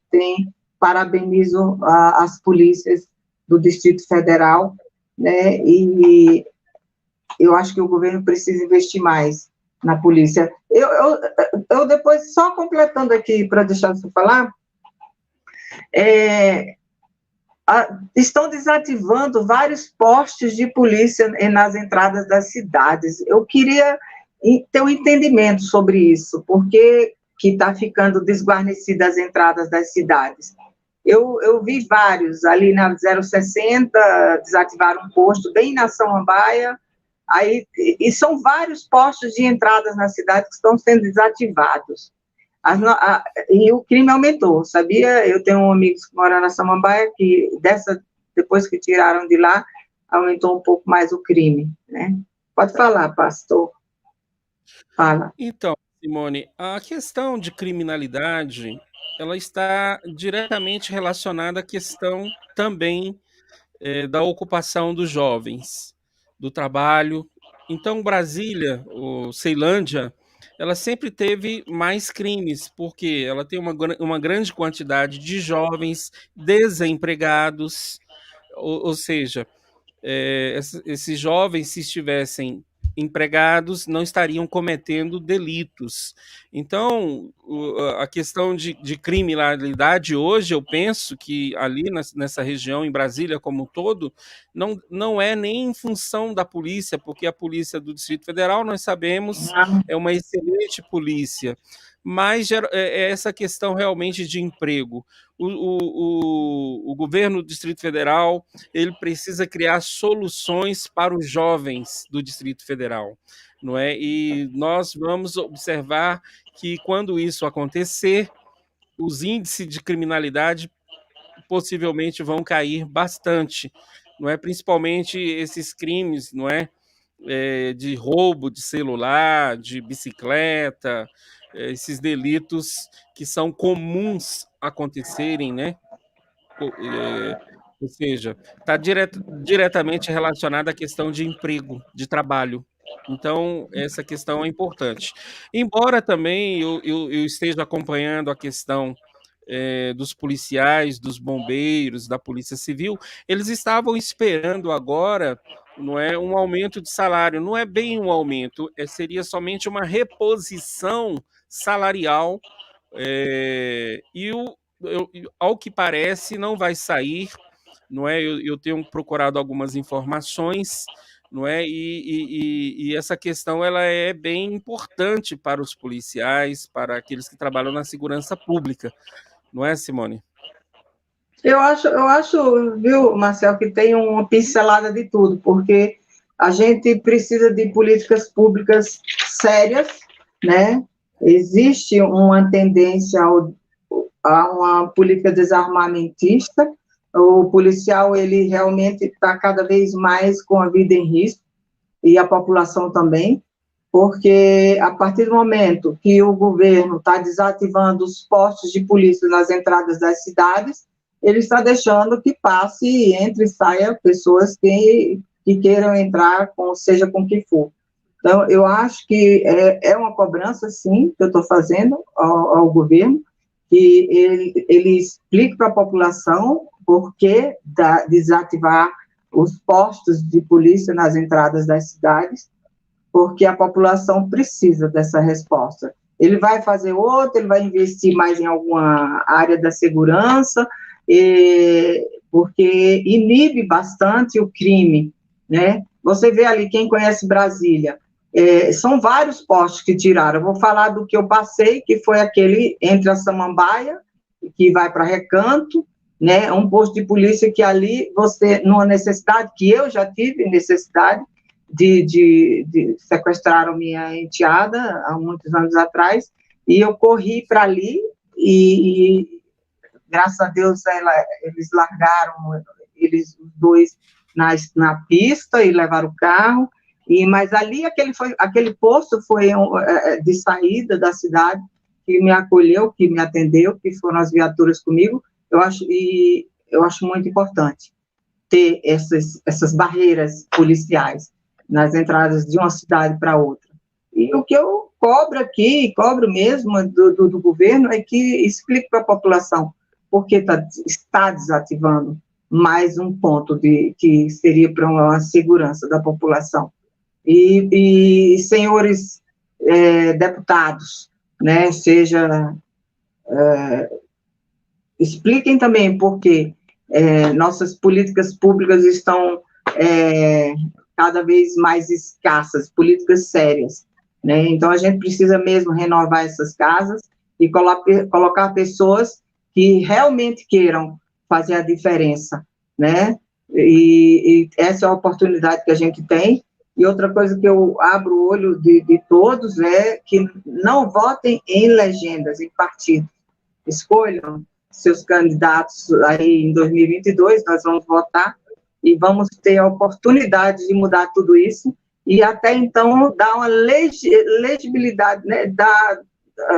parabenizo as polícias do Distrito Federal, né, e eu acho que o governo precisa investir mais na polícia. Eu depois, só completando aqui, para deixar você falar, estão desativando vários postos de polícia nas entradas das cidades. Eu queria ter um entendimento sobre isso, porque que está ficando desguarnecidas as entradas das cidades. Eu vi vários, ali na 060, desativaram um posto bem na Samambaia, aí, e são vários postos de entradas na cidade que estão sendo desativados. E o crime aumentou, sabia? Eu tenho amigos que moram na Samambaia, que depois que tiraram de lá, aumentou um pouco mais o crime, né? Pode falar, pastor. Fala. Então, Simone, a questão de criminalidade, ela está diretamente relacionada à questão também da ocupação dos jovens, do trabalho. Então, Brasília, ou Ceilândia, ela sempre teve mais crimes, porque ela tem uma grande quantidade de jovens desempregados, ou seja, esses jovens, se estivessem empregados, não estariam cometendo delitos. Então, a questão de criminalidade hoje, eu penso que ali nessa região, em Brasília como um todo, não é nem em função da polícia, porque a polícia do Distrito Federal, nós sabemos, é uma excelente polícia, mas é essa questão realmente de emprego. O governo do Distrito Federal, ele precisa criar soluções para os jovens do Distrito Federal, não é? E nós vamos observar que quando isso acontecer, os índices de criminalidade possivelmente vão cair bastante, não é? Principalmente esses crimes, não é? De roubo de celular, de bicicleta, esses delitos que são comuns acontecerem, né? Ou seja, está diretamente relacionada à questão de emprego, de trabalho. Então, essa questão é importante. Embora também eu esteja acompanhando a questão dos policiais, dos bombeiros, da Polícia Civil, eles estavam esperando agora, não é, um aumento de salário. Não é bem um aumento, seria somente uma reposição salarial, ao que parece, não vai sair, não é? Eu tenho procurado algumas informações, não é? E essa questão ela é bem importante para os policiais, para aqueles que trabalham na segurança pública, não é, Simone? Eu acho, viu, Marcel, que tem uma pincelada de tudo, porque a gente precisa de políticas públicas sérias, né? Existe uma tendência a uma política desarmamentista. O policial, ele realmente está cada vez mais com a vida em risco, e a população também, porque a partir do momento que o governo está desativando os postos de polícia nas entradas das cidades, ele está deixando que passe, entre e saia pessoas que queiram entrar, seja com o que for. Então, eu acho que é uma cobrança, sim, que eu estou fazendo ao governo, que ele explique para a população por que desativar os postos de polícia nas entradas das cidades, porque a população precisa dessa resposta. Ele vai fazer outra, ele vai investir mais em alguma área da segurança, porque inibe bastante o crime, né? Você vê ali, quem conhece Brasília, são vários postos que tiraram. Eu vou falar do que eu passei, que foi aquele entre a Samambaia, que vai para Recanto, né? Um posto de polícia que ali você, numa necessidade, que eu já tive necessidade, de sequestraram minha enteada há muitos anos atrás, e eu corri para ali, e graças a Deus eles largaram, eles os dois na pista e levaram o carro, mas ali aquele posto foi de saída da cidade, que me acolheu, que me atendeu, que foram as viaturas comigo. Eu acho muito importante ter essas barreiras policiais nas entradas de uma cidade para outra. E o que eu cobro aqui, cobro mesmo do governo, é que explique para a população por que está desativando mais um ponto que seria para uma segurança da população. E senhores deputados, né, expliquem também por que nossas políticas públicas estão cada vez mais escassas, políticas sérias, né? Então, a gente precisa mesmo renovar essas casas e colocar pessoas que realmente queiram fazer a diferença, né? E essa é a oportunidade que a gente tem. E outra coisa que eu abro o olho de todos é que não votem em legendas, em partidos. Escolham seus candidatos aí em 2022, nós vamos votar e vamos ter a oportunidade de mudar tudo isso e até então dar uma legibilidade, né, dar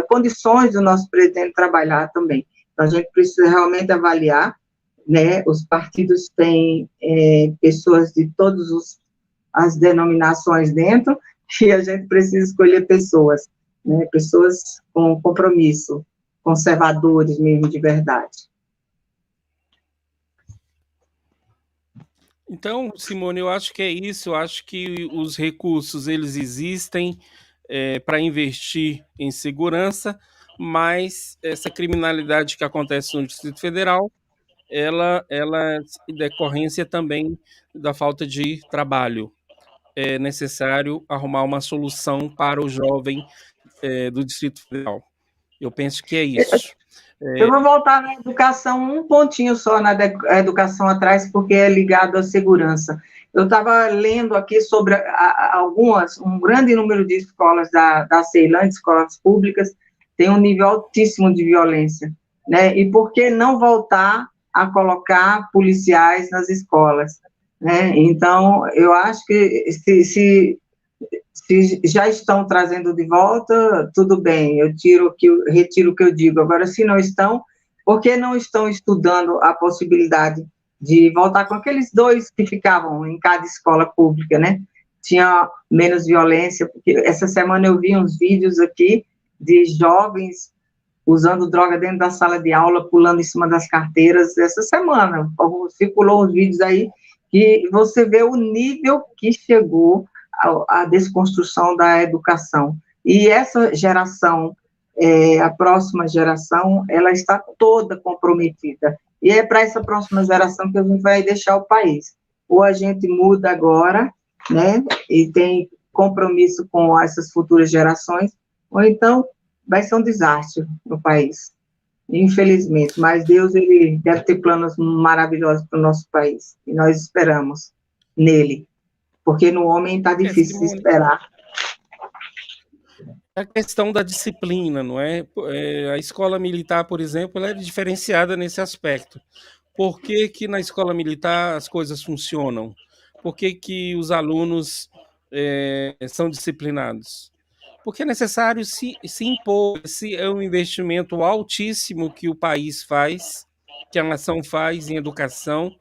condições do nosso presidente trabalhar também. Então, a gente precisa realmente avaliar, né, os partidos têm pessoas de todas as denominações dentro e a gente precisa escolher pessoas, né, pessoas com compromisso, conservadores mesmo de verdade. Então, Simone, eu acho que é isso. Eu acho que os recursos eles existem para investir em segurança, mas essa criminalidade que acontece no Distrito Federal, ela é decorrência também da falta de trabalho. É necessário arrumar uma solução para o jovem do Distrito Federal. Eu penso que é isso. Eu vou voltar na educação, um pontinho só na educação atrás, porque é ligado à segurança. Eu estava lendo aqui sobre um grande número de escolas da Ceilândia, escolas públicas, tem um nível altíssimo de violência, né? E por que não voltar a colocar policiais nas escolas, né? Então, eu acho que se já estão trazendo de volta, tudo bem, eu retiro o que eu digo. Agora, se não estão, por que não estão estudando a possibilidade de voltar com aqueles 2 que ficavam em cada escola pública, né? Tinha menos violência, porque essa semana eu vi uns vídeos aqui de jovens usando droga dentro da sala de aula, pulando em cima das carteiras. Essa semana circulou uns vídeos aí que você vê o nível que chegou a desconstrução da educação. E essa geração, a próxima geração, ela está toda comprometida. E é para essa próxima geração que a gente vai deixar o país. Ou a gente muda agora, né, e tem compromisso com essas futuras gerações, ou então vai ser um desastre no país. Infelizmente. Mas Deus, ele deve ter planos maravilhosos para o nosso país. E nós esperamos nele. Porque no homem está difícil de esperar. A questão da disciplina, não é? A escola militar, por exemplo, ela é diferenciada nesse aspecto. Por que que na escola militar as coisas funcionam? Por que que os alunos são disciplinados? Porque é necessário se impor. Esse é um investimento altíssimo que o país faz, que a nação faz em educação,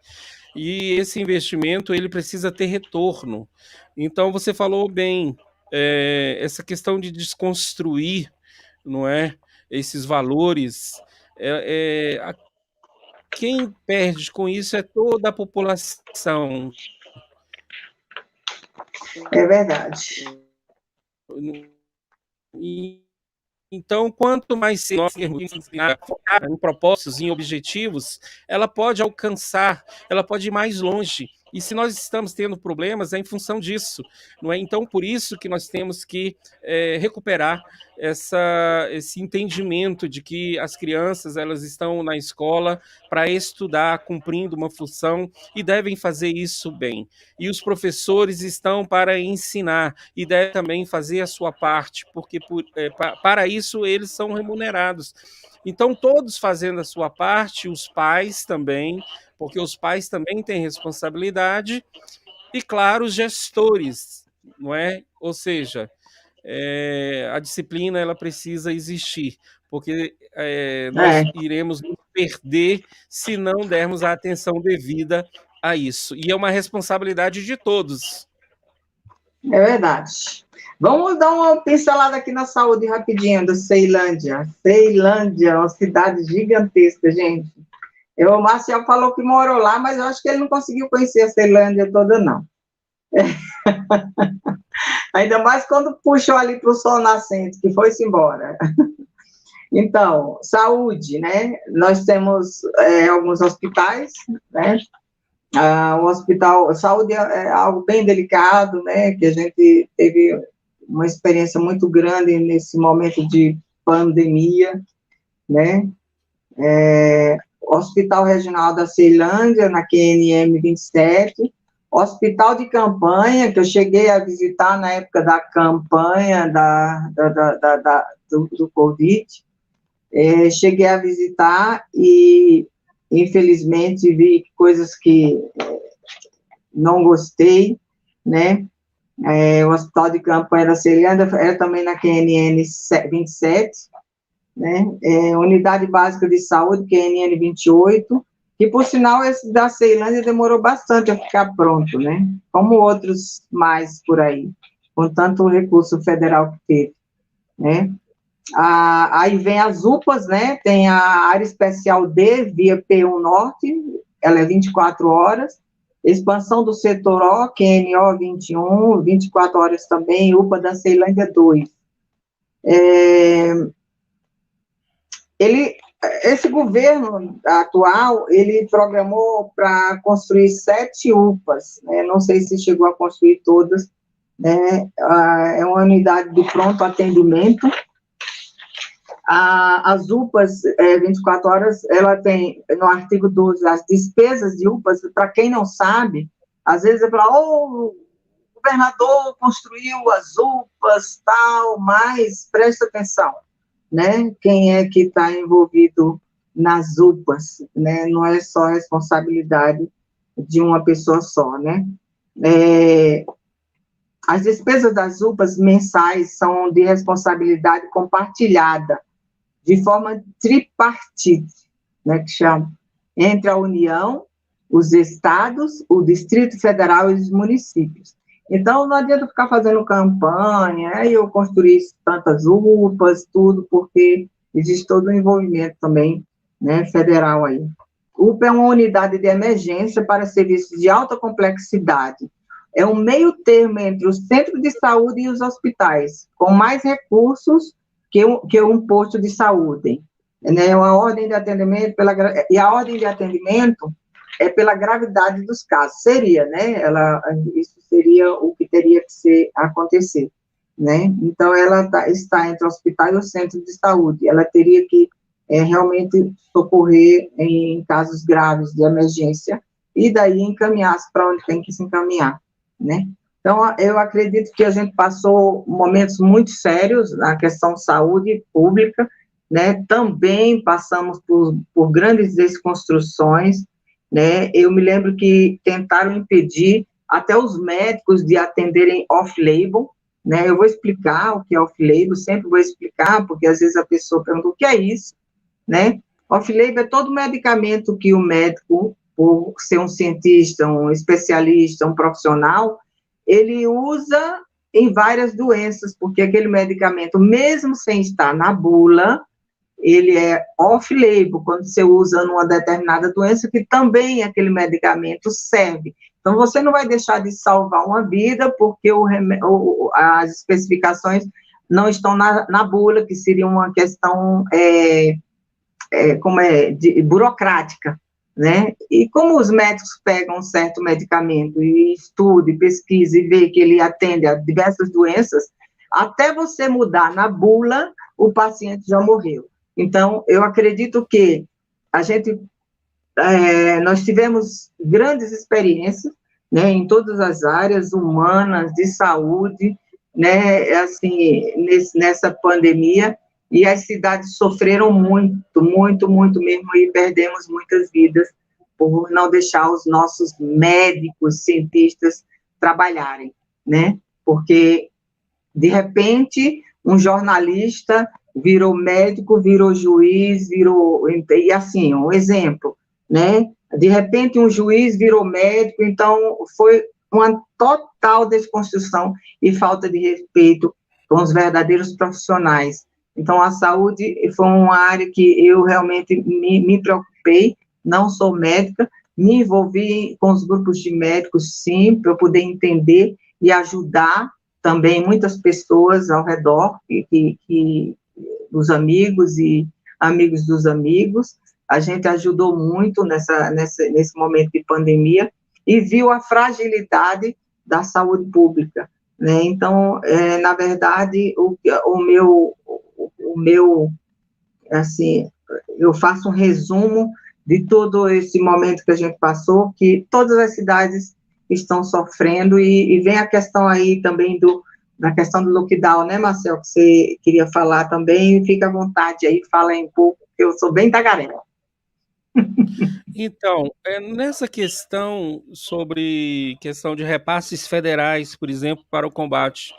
e esse investimento ele precisa ter retorno. Então, você falou bem, essa questão de desconstruir, não é, esses valores, quem perde com isso é toda a população. É verdade. Então, quanto mais nós focar em propósitos, em objetivos, ela pode alcançar, ela pode ir mais longe. E se nós estamos tendo problemas, é em função disso, não é? Então, por isso que nós temos que recuperar esse entendimento de que as crianças elas estão na escola para estudar, cumprindo uma função e devem fazer isso bem. E os professores estão para ensinar e devem também fazer a sua parte, porque para isso eles são remunerados. Então, todos fazendo a sua parte, os pais também, porque os pais também têm responsabilidade, e, claro, os gestores, não é? Ou seja, a disciplina ela precisa existir, porque nós iremos nos perder se não dermos a atenção devida a isso. E é uma responsabilidade de todos. É verdade. Vamos dar uma pincelada aqui na saúde rapidinho do Ceilândia. Ceilândia é uma cidade gigantesca, gente. O Marcial falou que morou lá, mas eu acho que ele não conseguiu conhecer a Ceilândia toda, não. Ainda mais quando puxou ali para o sol nascente, que foi-se embora. Então, saúde, né? Nós temos alguns hospitais, né? O hospital, saúde é algo bem delicado, né? Que a gente teve uma experiência muito grande nesse momento de pandemia, né? Hospital Regional da Ceilândia, na QNM 27, hospital de campanha, que eu cheguei a visitar na época da campanha do Covid, cheguei a visitar e, infelizmente, vi coisas que não gostei, né? O hospital de campanha da Ceilândia era também na QNN 27, né? Unidade Básica de Saúde, QNN 28, que, por sinal, esse da Ceilândia demorou bastante a ficar pronto, né? Como outros mais por aí, com tanto recurso federal que teve, né? Aí vem as UPAs, né? Tem a área especial D, via P1 Norte, ela é 24 horas, expansão do setor O, QNO 21, 24 horas também, UPA da Ceilândia 2. Esse governo atual, ele programou para construir 7 UPAs, né? Não sei se chegou a construir todas, né? É uma unidade de pronto atendimento. As UPAs 24 horas, ela tem, no artigo 12, as despesas de UPAs, para quem não sabe, às vezes é para, o governador construiu as UPAs, tal, mas presta atenção, né? Quem é que está envolvido nas UPAs, né? Não é só responsabilidade de uma pessoa só, né? As despesas das UPAs mensais são de responsabilidade compartilhada, de forma tripartite, né, que chama, entre a União, os estados, o Distrito Federal e os municípios. Então, não adianta ficar fazendo campanha, eu construí tantas UPAs, tudo, porque existe todo um envolvimento também, né, federal aí. UPA é uma unidade de emergência para serviços de alta complexidade. É um meio termo entre o centro de saúde e os hospitais, com mais recursos que um posto de saúde, né? Uma ordem de atendimento e a ordem de atendimento é pela gravidade dos casos, seria, né? Isso seria o que teria que acontecer, né? Então, ela está entre o hospital e o centro de saúde, ela teria que realmente socorrer em casos graves de emergência e daí encaminhar-se para onde tem que se encaminhar, né? Então, eu acredito que a gente passou momentos muito sérios na questão de saúde pública, né? Também passamos por grandes desconstruções, né? Eu me lembro que tentaram impedir até os médicos de atenderem off-label, né? Eu vou explicar o que é off-label, sempre vou explicar, porque às vezes a pessoa pergunta o que é isso, né? Off-label é todo medicamento que o médico, por ser um cientista, um especialista, um profissional, ele usa em várias doenças, porque aquele medicamento, mesmo sem estar na bula, ele é off-label, quando você usa numa determinada doença, que também aquele medicamento serve. Então, você não vai deixar de salvar uma vida, porque as especificações não estão na bula, que seria uma questão burocrática, né? E como os médicos pegam um certo medicamento e estudam, e pesquisam e vê que ele atende a diversas doenças, até você mudar na bula, o paciente já morreu. Então, eu acredito que nós tivemos grandes experiências, né, em todas as áreas humanas, de saúde, né, assim, nessa pandemia, e as cidades sofreram muito, muito, muito mesmo, e perdemos muitas vidas por não deixar os nossos médicos, cientistas trabalharem, né? Porque, de repente, um jornalista virou médico, virou juiz, e assim, um exemplo, né? De repente, um juiz virou médico, então foi uma total desconstrução e falta de respeito com os verdadeiros profissionais. Então, a saúde foi uma área que eu realmente me preocupei, não sou médica, me envolvi com os grupos de médicos, sim, para eu poder entender e ajudar também muitas pessoas ao redor que dos amigos e amigos dos amigos. A gente ajudou muito nesse momento de pandemia e viu a fragilidade da saúde pública, né? Então, na verdade, o meu, assim, eu faço um resumo de todo esse momento que a gente passou, que todas as cidades estão sofrendo, e vem a questão aí também da questão do lockdown, né, Marcel, que você queria falar também, fica à vontade aí, fala aí um pouco, eu sou bem tagarela. Então, nessa questão sobre questão de repasses federais, por exemplo, para o combate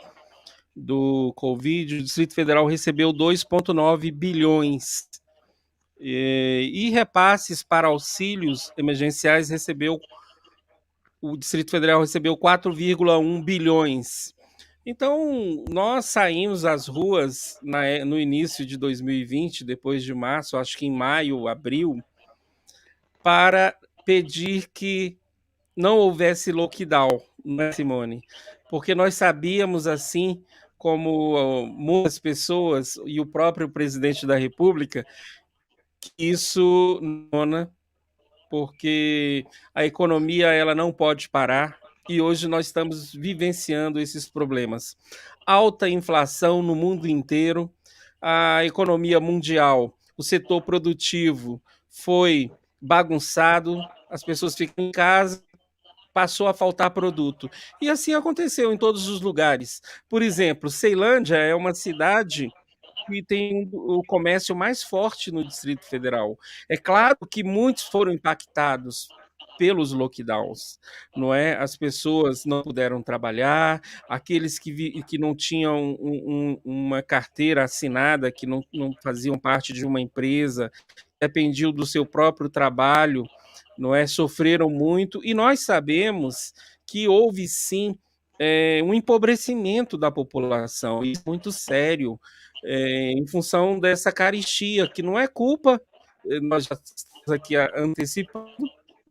do Covid, o Distrito Federal recebeu 2,9 bilhões. E repasses para auxílios emergenciais o Distrito Federal recebeu 4,1 bilhões. Então, nós saímos às ruas no início de 2020, depois de março, acho que em maio, abril, para pedir que não houvesse lockdown, né, Simone? Porque nós sabíamos, assim como muitas pessoas e o próprio presidente da República, que isso não, porque a economia ela não pode parar, e hoje nós estamos vivenciando esses problemas. Alta inflação no mundo inteiro, a economia mundial, o setor produtivo foi bagunçado, as pessoas ficam em casa, passou a faltar produto. E assim aconteceu em todos os lugares. Por exemplo, Ceilândia é uma cidade que tem o comércio mais forte no Distrito Federal. É claro que muitos foram impactados pelos lockdowns, não é? As pessoas não puderam trabalhar, aqueles que não tinham uma carteira assinada, que não faziam parte de uma empresa, dependiam do seu próprio trabalho, não é? Sofreram muito, e nós sabemos que houve sim um empobrecimento da população, isso é muito sério, em função dessa carestia, que não é culpa, nós já estamos aqui antecipando,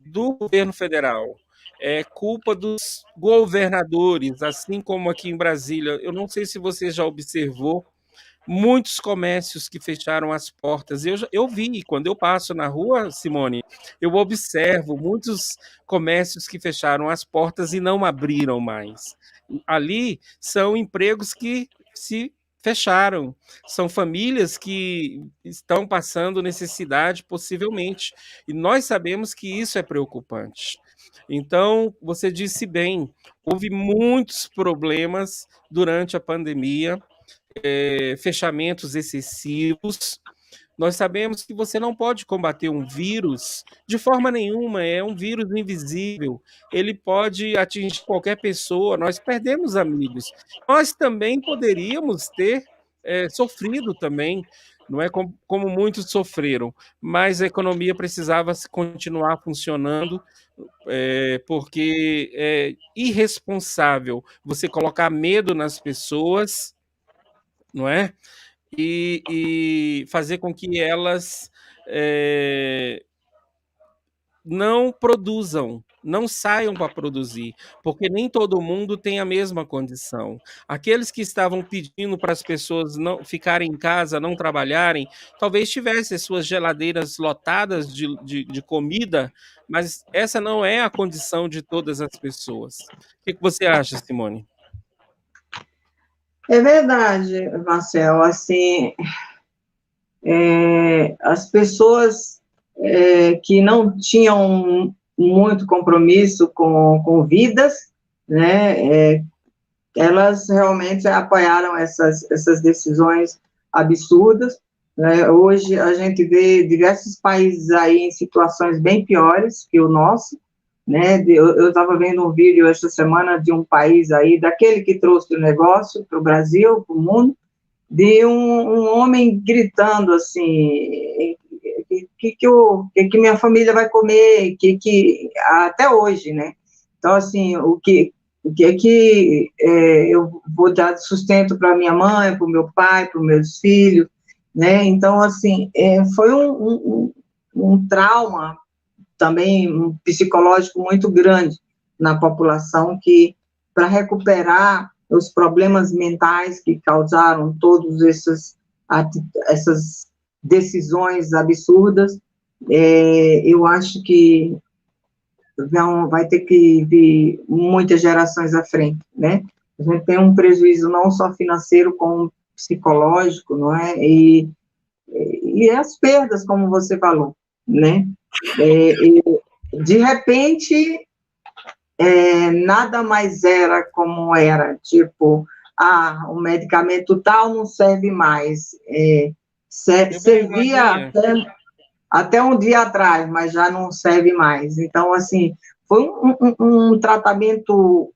do governo federal, é culpa dos governadores, assim como aqui em Brasília. Eu não sei se você já observou, muitos comércios que fecharam as portas. Eu vi, quando eu passo na rua, Simone, eu observo muitos comércios que fecharam as portas e não abriram mais. Ali são empregos que se fecharam, são famílias que estão passando necessidade, possivelmente, e nós sabemos que isso é preocupante. Então, você disse bem, houve muitos problemas durante a pandemia, fechamentos excessivos. Nós sabemos que você não pode combater um vírus de forma nenhuma, é um vírus invisível, ele pode atingir qualquer pessoa, nós perdemos amigos. Nós também poderíamos ter sofrido também, não é como muitos sofreram, mas a economia precisava continuar funcionando, porque é irresponsável você colocar medo nas pessoas, não é? E fazer com que elas não produzam, não saiam para produzir, porque nem todo mundo tem a mesma condição. Aqueles que estavam pedindo para as pessoas não ficarem em casa, não trabalharem, talvez tivessem as suas geladeiras lotadas de comida, mas essa não é a condição de todas as pessoas. O que você acha, Simone? É verdade, Marcel, assim, as pessoas que não tinham muito compromisso com vidas, né, elas realmente apoiaram essas decisões absurdas, né? Hoje a gente vê diversos países aí em situações bem piores que o nosso, né? Eu estava vendo um vídeo esta semana de um país aí, daquele que trouxe o negócio para o Brasil, para o mundo, de um homem gritando assim, que minha família vai comer, até hoje, né? Então, assim, o que é que eu vou dar de sustento para minha mãe, para o meu pai, para os meus filhos, né? Então, assim, foi um trauma também psicológico muito grande na população, que para recuperar os problemas mentais que causaram todos essas decisões absurdas, eu acho que vai ter que vir muitas gerações à frente, né? A gente tem um prejuízo não só financeiro, como psicológico, não é? E as perdas, como você falou, né? De repente, nada mais era como era, tipo, o medicamento tal não serve mais, servia até um dia atrás, mas já não serve mais. Então, assim, foi um tratamento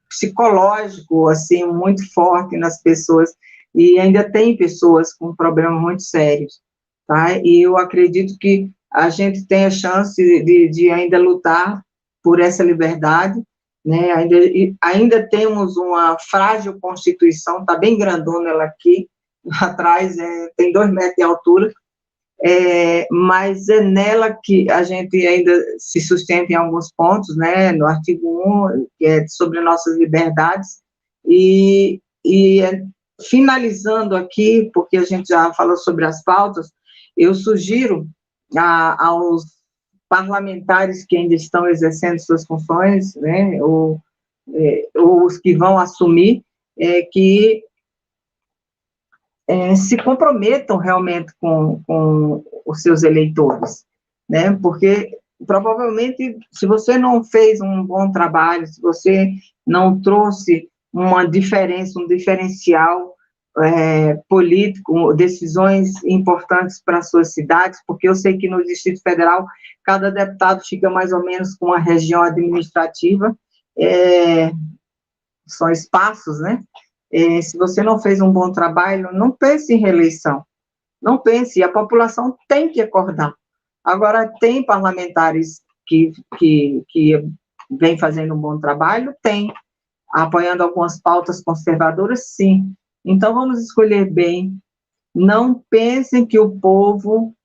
psicológico, assim, muito forte nas pessoas, e ainda tem pessoas com problemas muito sérios, tá? E eu acredito que a gente tem a chance de ainda lutar por essa liberdade, né? Ainda temos uma frágil Constituição, está bem grandona ela aqui, atrás, tem 2 metros de altura, mas é nela que a gente ainda se sustenta em alguns pontos, né, no artigo 1, que é sobre nossas liberdades, e finalizando aqui, porque a gente já falou sobre as pautas, eu sugiro aos parlamentares que ainda estão exercendo suas funções, né, ou os que vão assumir, que se comprometam realmente com os seus eleitores, né? Porque provavelmente, se você não fez um bom trabalho, se você não trouxe uma diferença, um diferencial político, decisões importantes para as suas cidades, porque eu sei que no Distrito Federal cada deputado fica mais ou menos com uma região administrativa, são espaços, né? Se você não fez um bom trabalho, não pense em reeleição, não pense, a população tem que acordar. Agora, tem parlamentares que vêm fazendo um bom trabalho? Tem. Apoiando algumas pautas conservadoras? Sim. Então, vamos escolher bem. Não pensem que o povo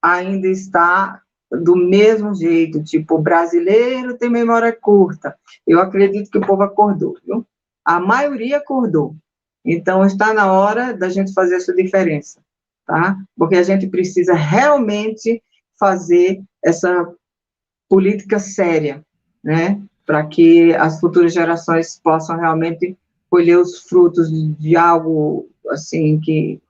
ainda está do mesmo jeito, tipo, o brasileiro tem memória curta. Eu acredito que o povo acordou, viu? A maioria acordou. Então, está na hora da gente fazer essa diferença, tá? Porque a gente precisa realmente fazer essa política séria, né? Para que as futuras gerações possam realmente colher os frutos de algo, assim, que,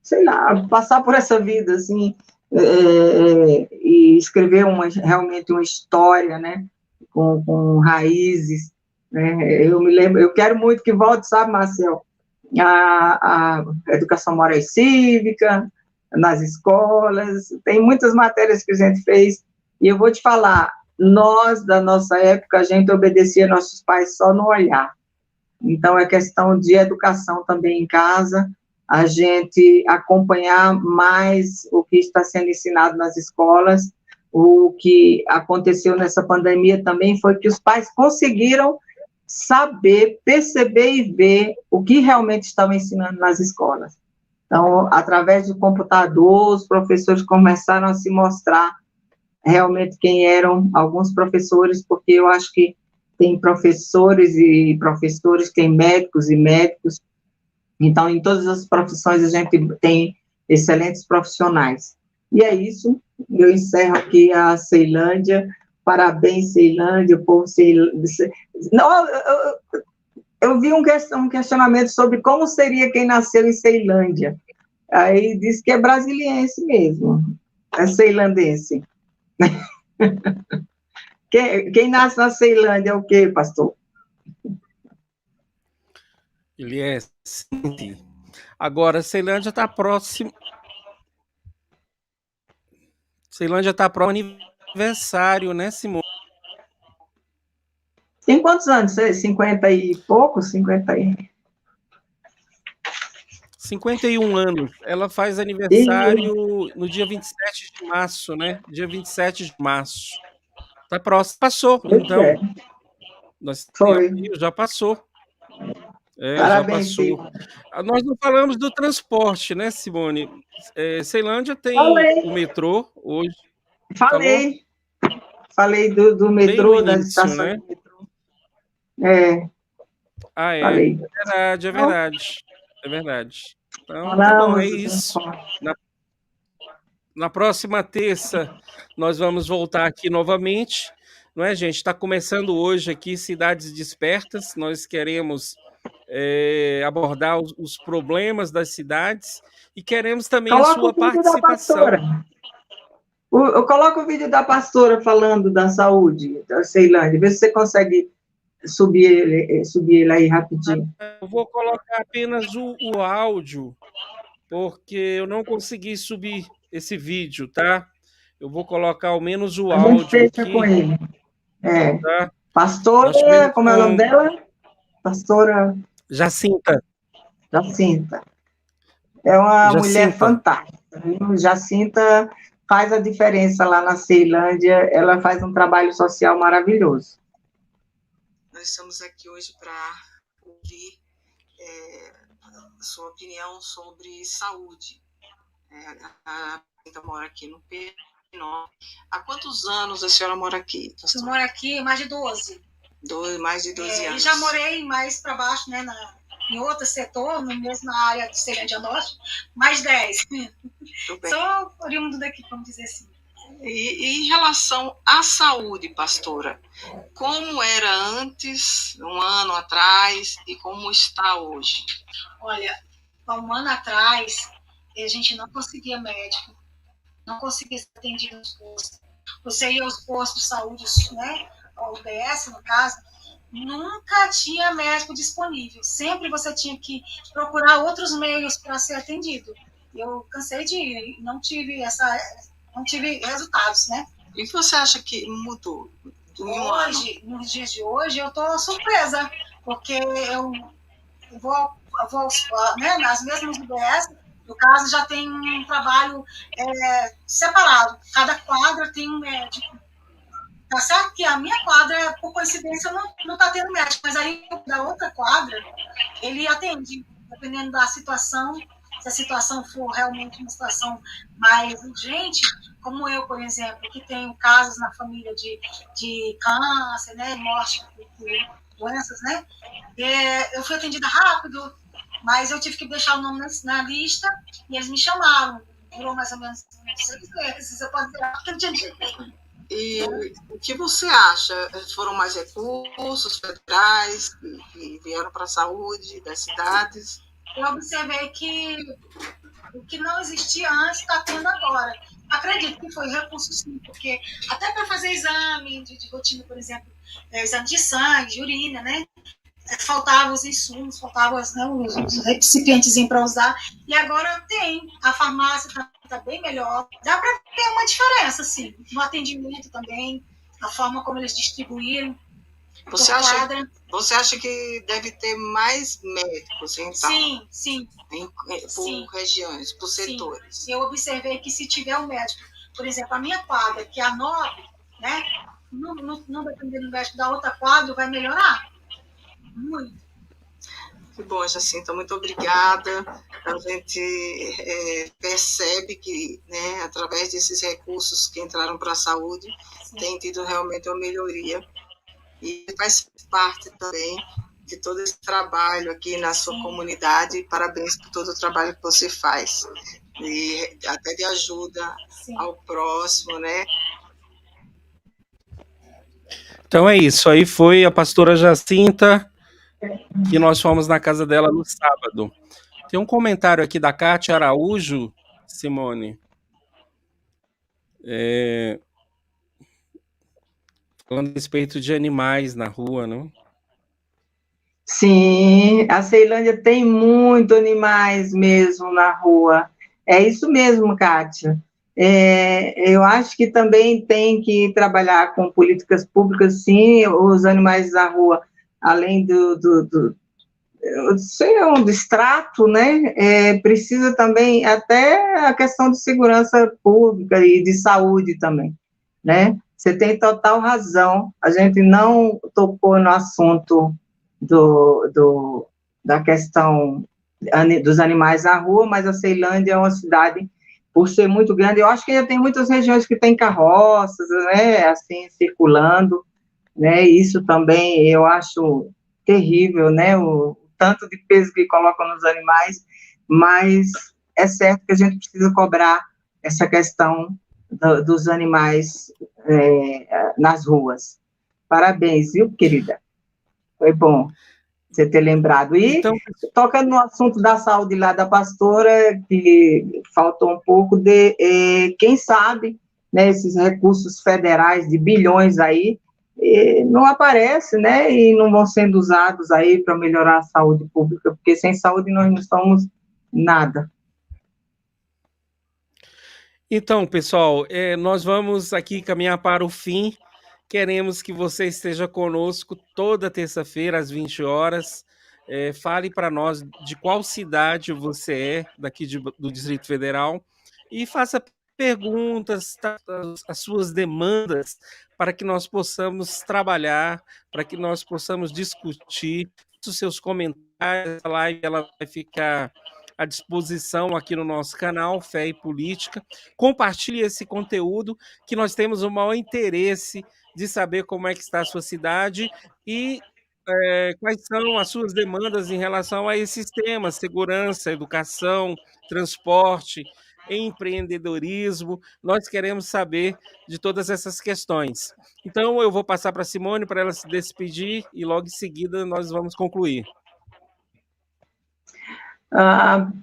sei lá, passar por essa vida, assim, e escrever realmente uma história, né? Com raízes, né? Eu me lembro, eu quero muito que volte, sabe, Marcel, a educação moral e cívica nas escolas, tem muitas matérias que a gente fez, e eu vou te falar, nós, da nossa época, a gente obedecia nossos pais só no olhar, então é questão de educação também em casa, a gente acompanhar mais o que está sendo ensinado nas escolas. O que aconteceu nessa pandemia também foi que os pais conseguiram saber, perceber e ver o que realmente estavam ensinando nas escolas. Então, através do computador, os professores começaram a se mostrar realmente quem eram alguns professores, porque eu acho que tem professores e professores, tem médicos e médicos, então, em todas as profissões, a gente tem excelentes profissionais. E é isso, eu encerro aqui a Ceilândia. Parabéns, Ceilândia, o povo Ceilândia. Não, eu vi um questionamento sobre como seria quem nasceu em Ceilândia. Aí disse que é brasiliense mesmo, é ceilandense. Quem nasce na Ceilândia é o quê, pastor? Ele é sim. Agora, Ceilândia está próximo. Ceilândia está próximo aniversário, né, Simone? Tem quantos anos? 50 e pouco? 50 e... 51 anos. Ela faz aniversário no dia 27 de março, né? Dia 27 de março. Tá próximo. Passou, então. Foi. Já passou. Parabéns, já passou. Silvio. Nós não falamos do transporte, né, Simone? Ceilândia tem o metrô hoje. Falei. Falei do metrô, das estações, né? Do metrô. Falei. É verdade. é verdade. Então, tá bom, é Falamos, isso. Na próxima terça, nós vamos voltar aqui novamente, não é, gente? Está começando hoje aqui Cidades Despertas. Nós queremos abordar os problemas das cidades e queremos também a sua participação. Eu coloco o vídeo da pastora falando da saúde da Ceilândia, vê se você consegue subir ele aí rapidinho. Eu vou colocar apenas o áudio, porque eu não consegui subir esse vídeo, tá? Eu vou colocar ao menos o áudio aqui. A gente fecha com ele. Tá? Pastora, como é o nome dela? Pastora... Jacinta. É uma mulher fantástica. Jacinta faz a diferença lá na Ceilândia, ela faz um trabalho social maravilhoso. Nós estamos aqui hoje para ouvir a sua opinião sobre saúde. A Jacinta mora aqui no P9. Há quantos anos a senhora mora aqui? Eu moro aqui há mais de 12. Mais de 12 anos. E já morei mais para baixo, né, em outro setor, na mesma área de Ceilândia Norte, mais 10. Sou oriundo daqui, vamos dizer assim. E em relação à saúde, pastora, como era antes, um ano atrás, e como está hoje? Olha, há um ano atrás, a gente não conseguia médico, não conseguia ser atendido nos postos. Você ia aos postos de saúde, né, ao UBS, no caso, nunca tinha médico disponível. Sempre você tinha que procurar outros meios para ser atendido. Eu cansei de ir, não tive resultados, né? E você acha que mudou? Hoje, nos dias de hoje, eu estou surpresa, porque eu vou né, nas mesmas UBS, no caso, já tem um trabalho separado. Cada quadra tem um médico. Tá certo que a minha quadra, por coincidência, não está tendo médico, mas aí da outra quadra, ele atende, dependendo da situação. Se a situação for realmente uma situação mais urgente, como eu, por exemplo, que tenho casos na família de câncer, né, morte por doenças, né, eu fui atendida rápido, mas eu tive que deixar o nome na lista e eles me chamaram. Durou mais ou menos 6 meses, eu posso dizer, porque não tinha jeito nenhum. E o que você acha? Foram mais recursos federais que vieram para a saúde das cidades? Eu observei que o que não existia antes está tendo agora. Acredito que foi recurso sim, porque até para fazer exame de rotina, por exemplo, exame de sangue, de urina, né? Faltavam os insumos, faltavam, né, os recipientes para usar, e agora tem. A farmácia está bem melhor. Dá para ter uma diferença, sim, no atendimento também, a forma como eles distribuíram. Você acha que deve ter mais médicos, então? Sim. Por regiões, por setores? Sim. Eu observei que se tiver um médico, por exemplo, a minha quadra, que é a 9, né, não dependendo do médico da outra quadra, vai melhorar muito. Que bom, Jacinta, muito obrigada. A gente percebe que, né, através desses recursos que entraram para a saúde, tem tido realmente uma melhoria. E faz parte também de todo esse trabalho aqui na sua comunidade. Parabéns por todo o trabalho que você faz. E até de ajuda ao próximo, né? Então é isso. Aí foi a pastora Jacinta, que nós fomos na casa dela no sábado. Tem um comentário aqui da Cátia Araújo, Simone. Falando a respeito de animais na rua, não? Sim, a Ceilândia tem muitos animais mesmo na rua. É isso mesmo, Kátia. Eu acho que também tem que trabalhar com políticas públicas, sim, os animais da rua, além do extrato, né? Precisa também até a questão de segurança pública e de saúde também, né? Você tem total razão, a gente não tocou no assunto da questão dos animais na rua, mas a Ceilândia é uma cidade, por ser muito grande, eu acho que ainda tem muitas regiões que tem carroças, né, assim, circulando, né, isso também eu acho terrível, né, o tanto de peso que colocam nos animais, mas é certo que a gente precisa cobrar essa questão dos animais nas ruas. Parabéns, viu, querida? Foi bom você ter lembrado. E, Então, tocando no assunto da saúde lá da pastora, que faltou um pouco de, quem sabe, né, esses recursos federais de bilhões aí, não aparecem, né, e não vão sendo usados aí para melhorar a saúde pública, porque sem saúde nós não somos nada. então, pessoal, nós vamos aqui caminhar para o fim. Queremos que você esteja conosco toda terça-feira, às 20 horas. Fale para nós de qual cidade você é, daqui do Distrito Federal, e faça perguntas, as suas demandas, para que nós possamos trabalhar, para que nós possamos discutir. Os seus comentários, a live ela vai ficar à disposição aqui no nosso canal, Fé e Política. Compartilhe esse conteúdo, que nós temos o maior interesse de saber como é que está a sua cidade e quais são as suas demandas em relação a esses temas: segurança, educação, transporte, empreendedorismo. Nós queremos saber de todas essas questões. Então, eu vou passar para a Simone para ela se despedir e logo em seguida nós vamos concluir.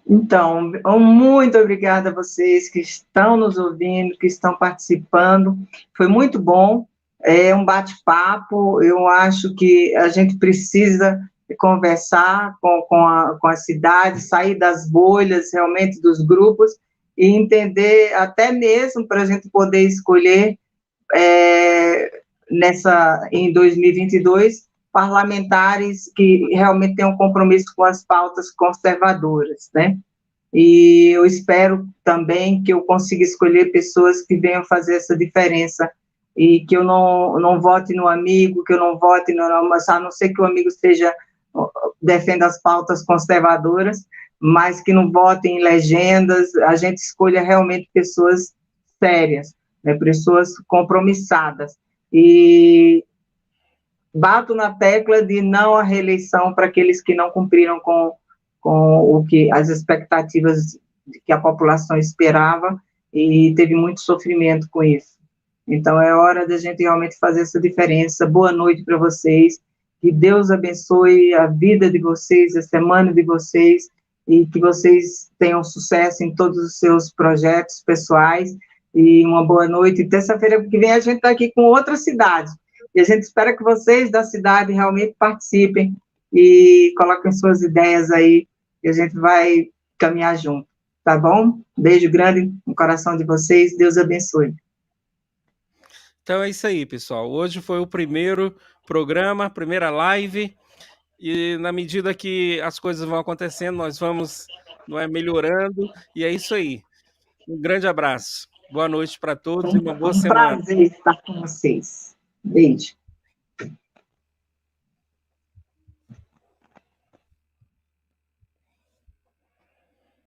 Então, muito obrigada a vocês que estão nos ouvindo, que estão participando. Foi muito bom. É um bate-papo. Eu acho que a gente precisa conversar com a cidade, sair das bolhas realmente dos grupos e entender, até mesmo para a gente poder escolher em 2022 parlamentares que realmente tenham compromisso com as pautas conservadoras, né? E eu espero também que eu consiga escolher pessoas que venham fazer essa diferença e que eu não vote no amigo, que eu não vote a não ser que o amigo defenda as pautas conservadoras, mas que não vote em legendas, a gente escolha realmente pessoas sérias, né, pessoas compromissadas. E bato na tecla de não a reeleição para aqueles que não cumpriram com o que as expectativas que a população esperava e teve muito sofrimento com isso. Então, é hora da gente realmente fazer essa diferença. Boa noite para vocês, que Deus abençoe a vida de vocês, a semana de vocês, e que vocês tenham sucesso em todos os seus projetos pessoais, e uma boa noite. E terça-feira que vem a gente está aqui com outra cidade, e a gente espera que vocês da cidade realmente participem e coloquem suas ideias aí, e a gente vai caminhar junto, tá bom? Beijo grande no coração de vocês, Deus abençoe. Então é isso aí, pessoal. Hoje foi o primeiro programa, primeira live, e na medida que as coisas vão acontecendo, nós vamos melhorando, e é isso aí. Um grande abraço. Boa noite para todos e uma boa semana. Prazer estar com vocês. Beijo.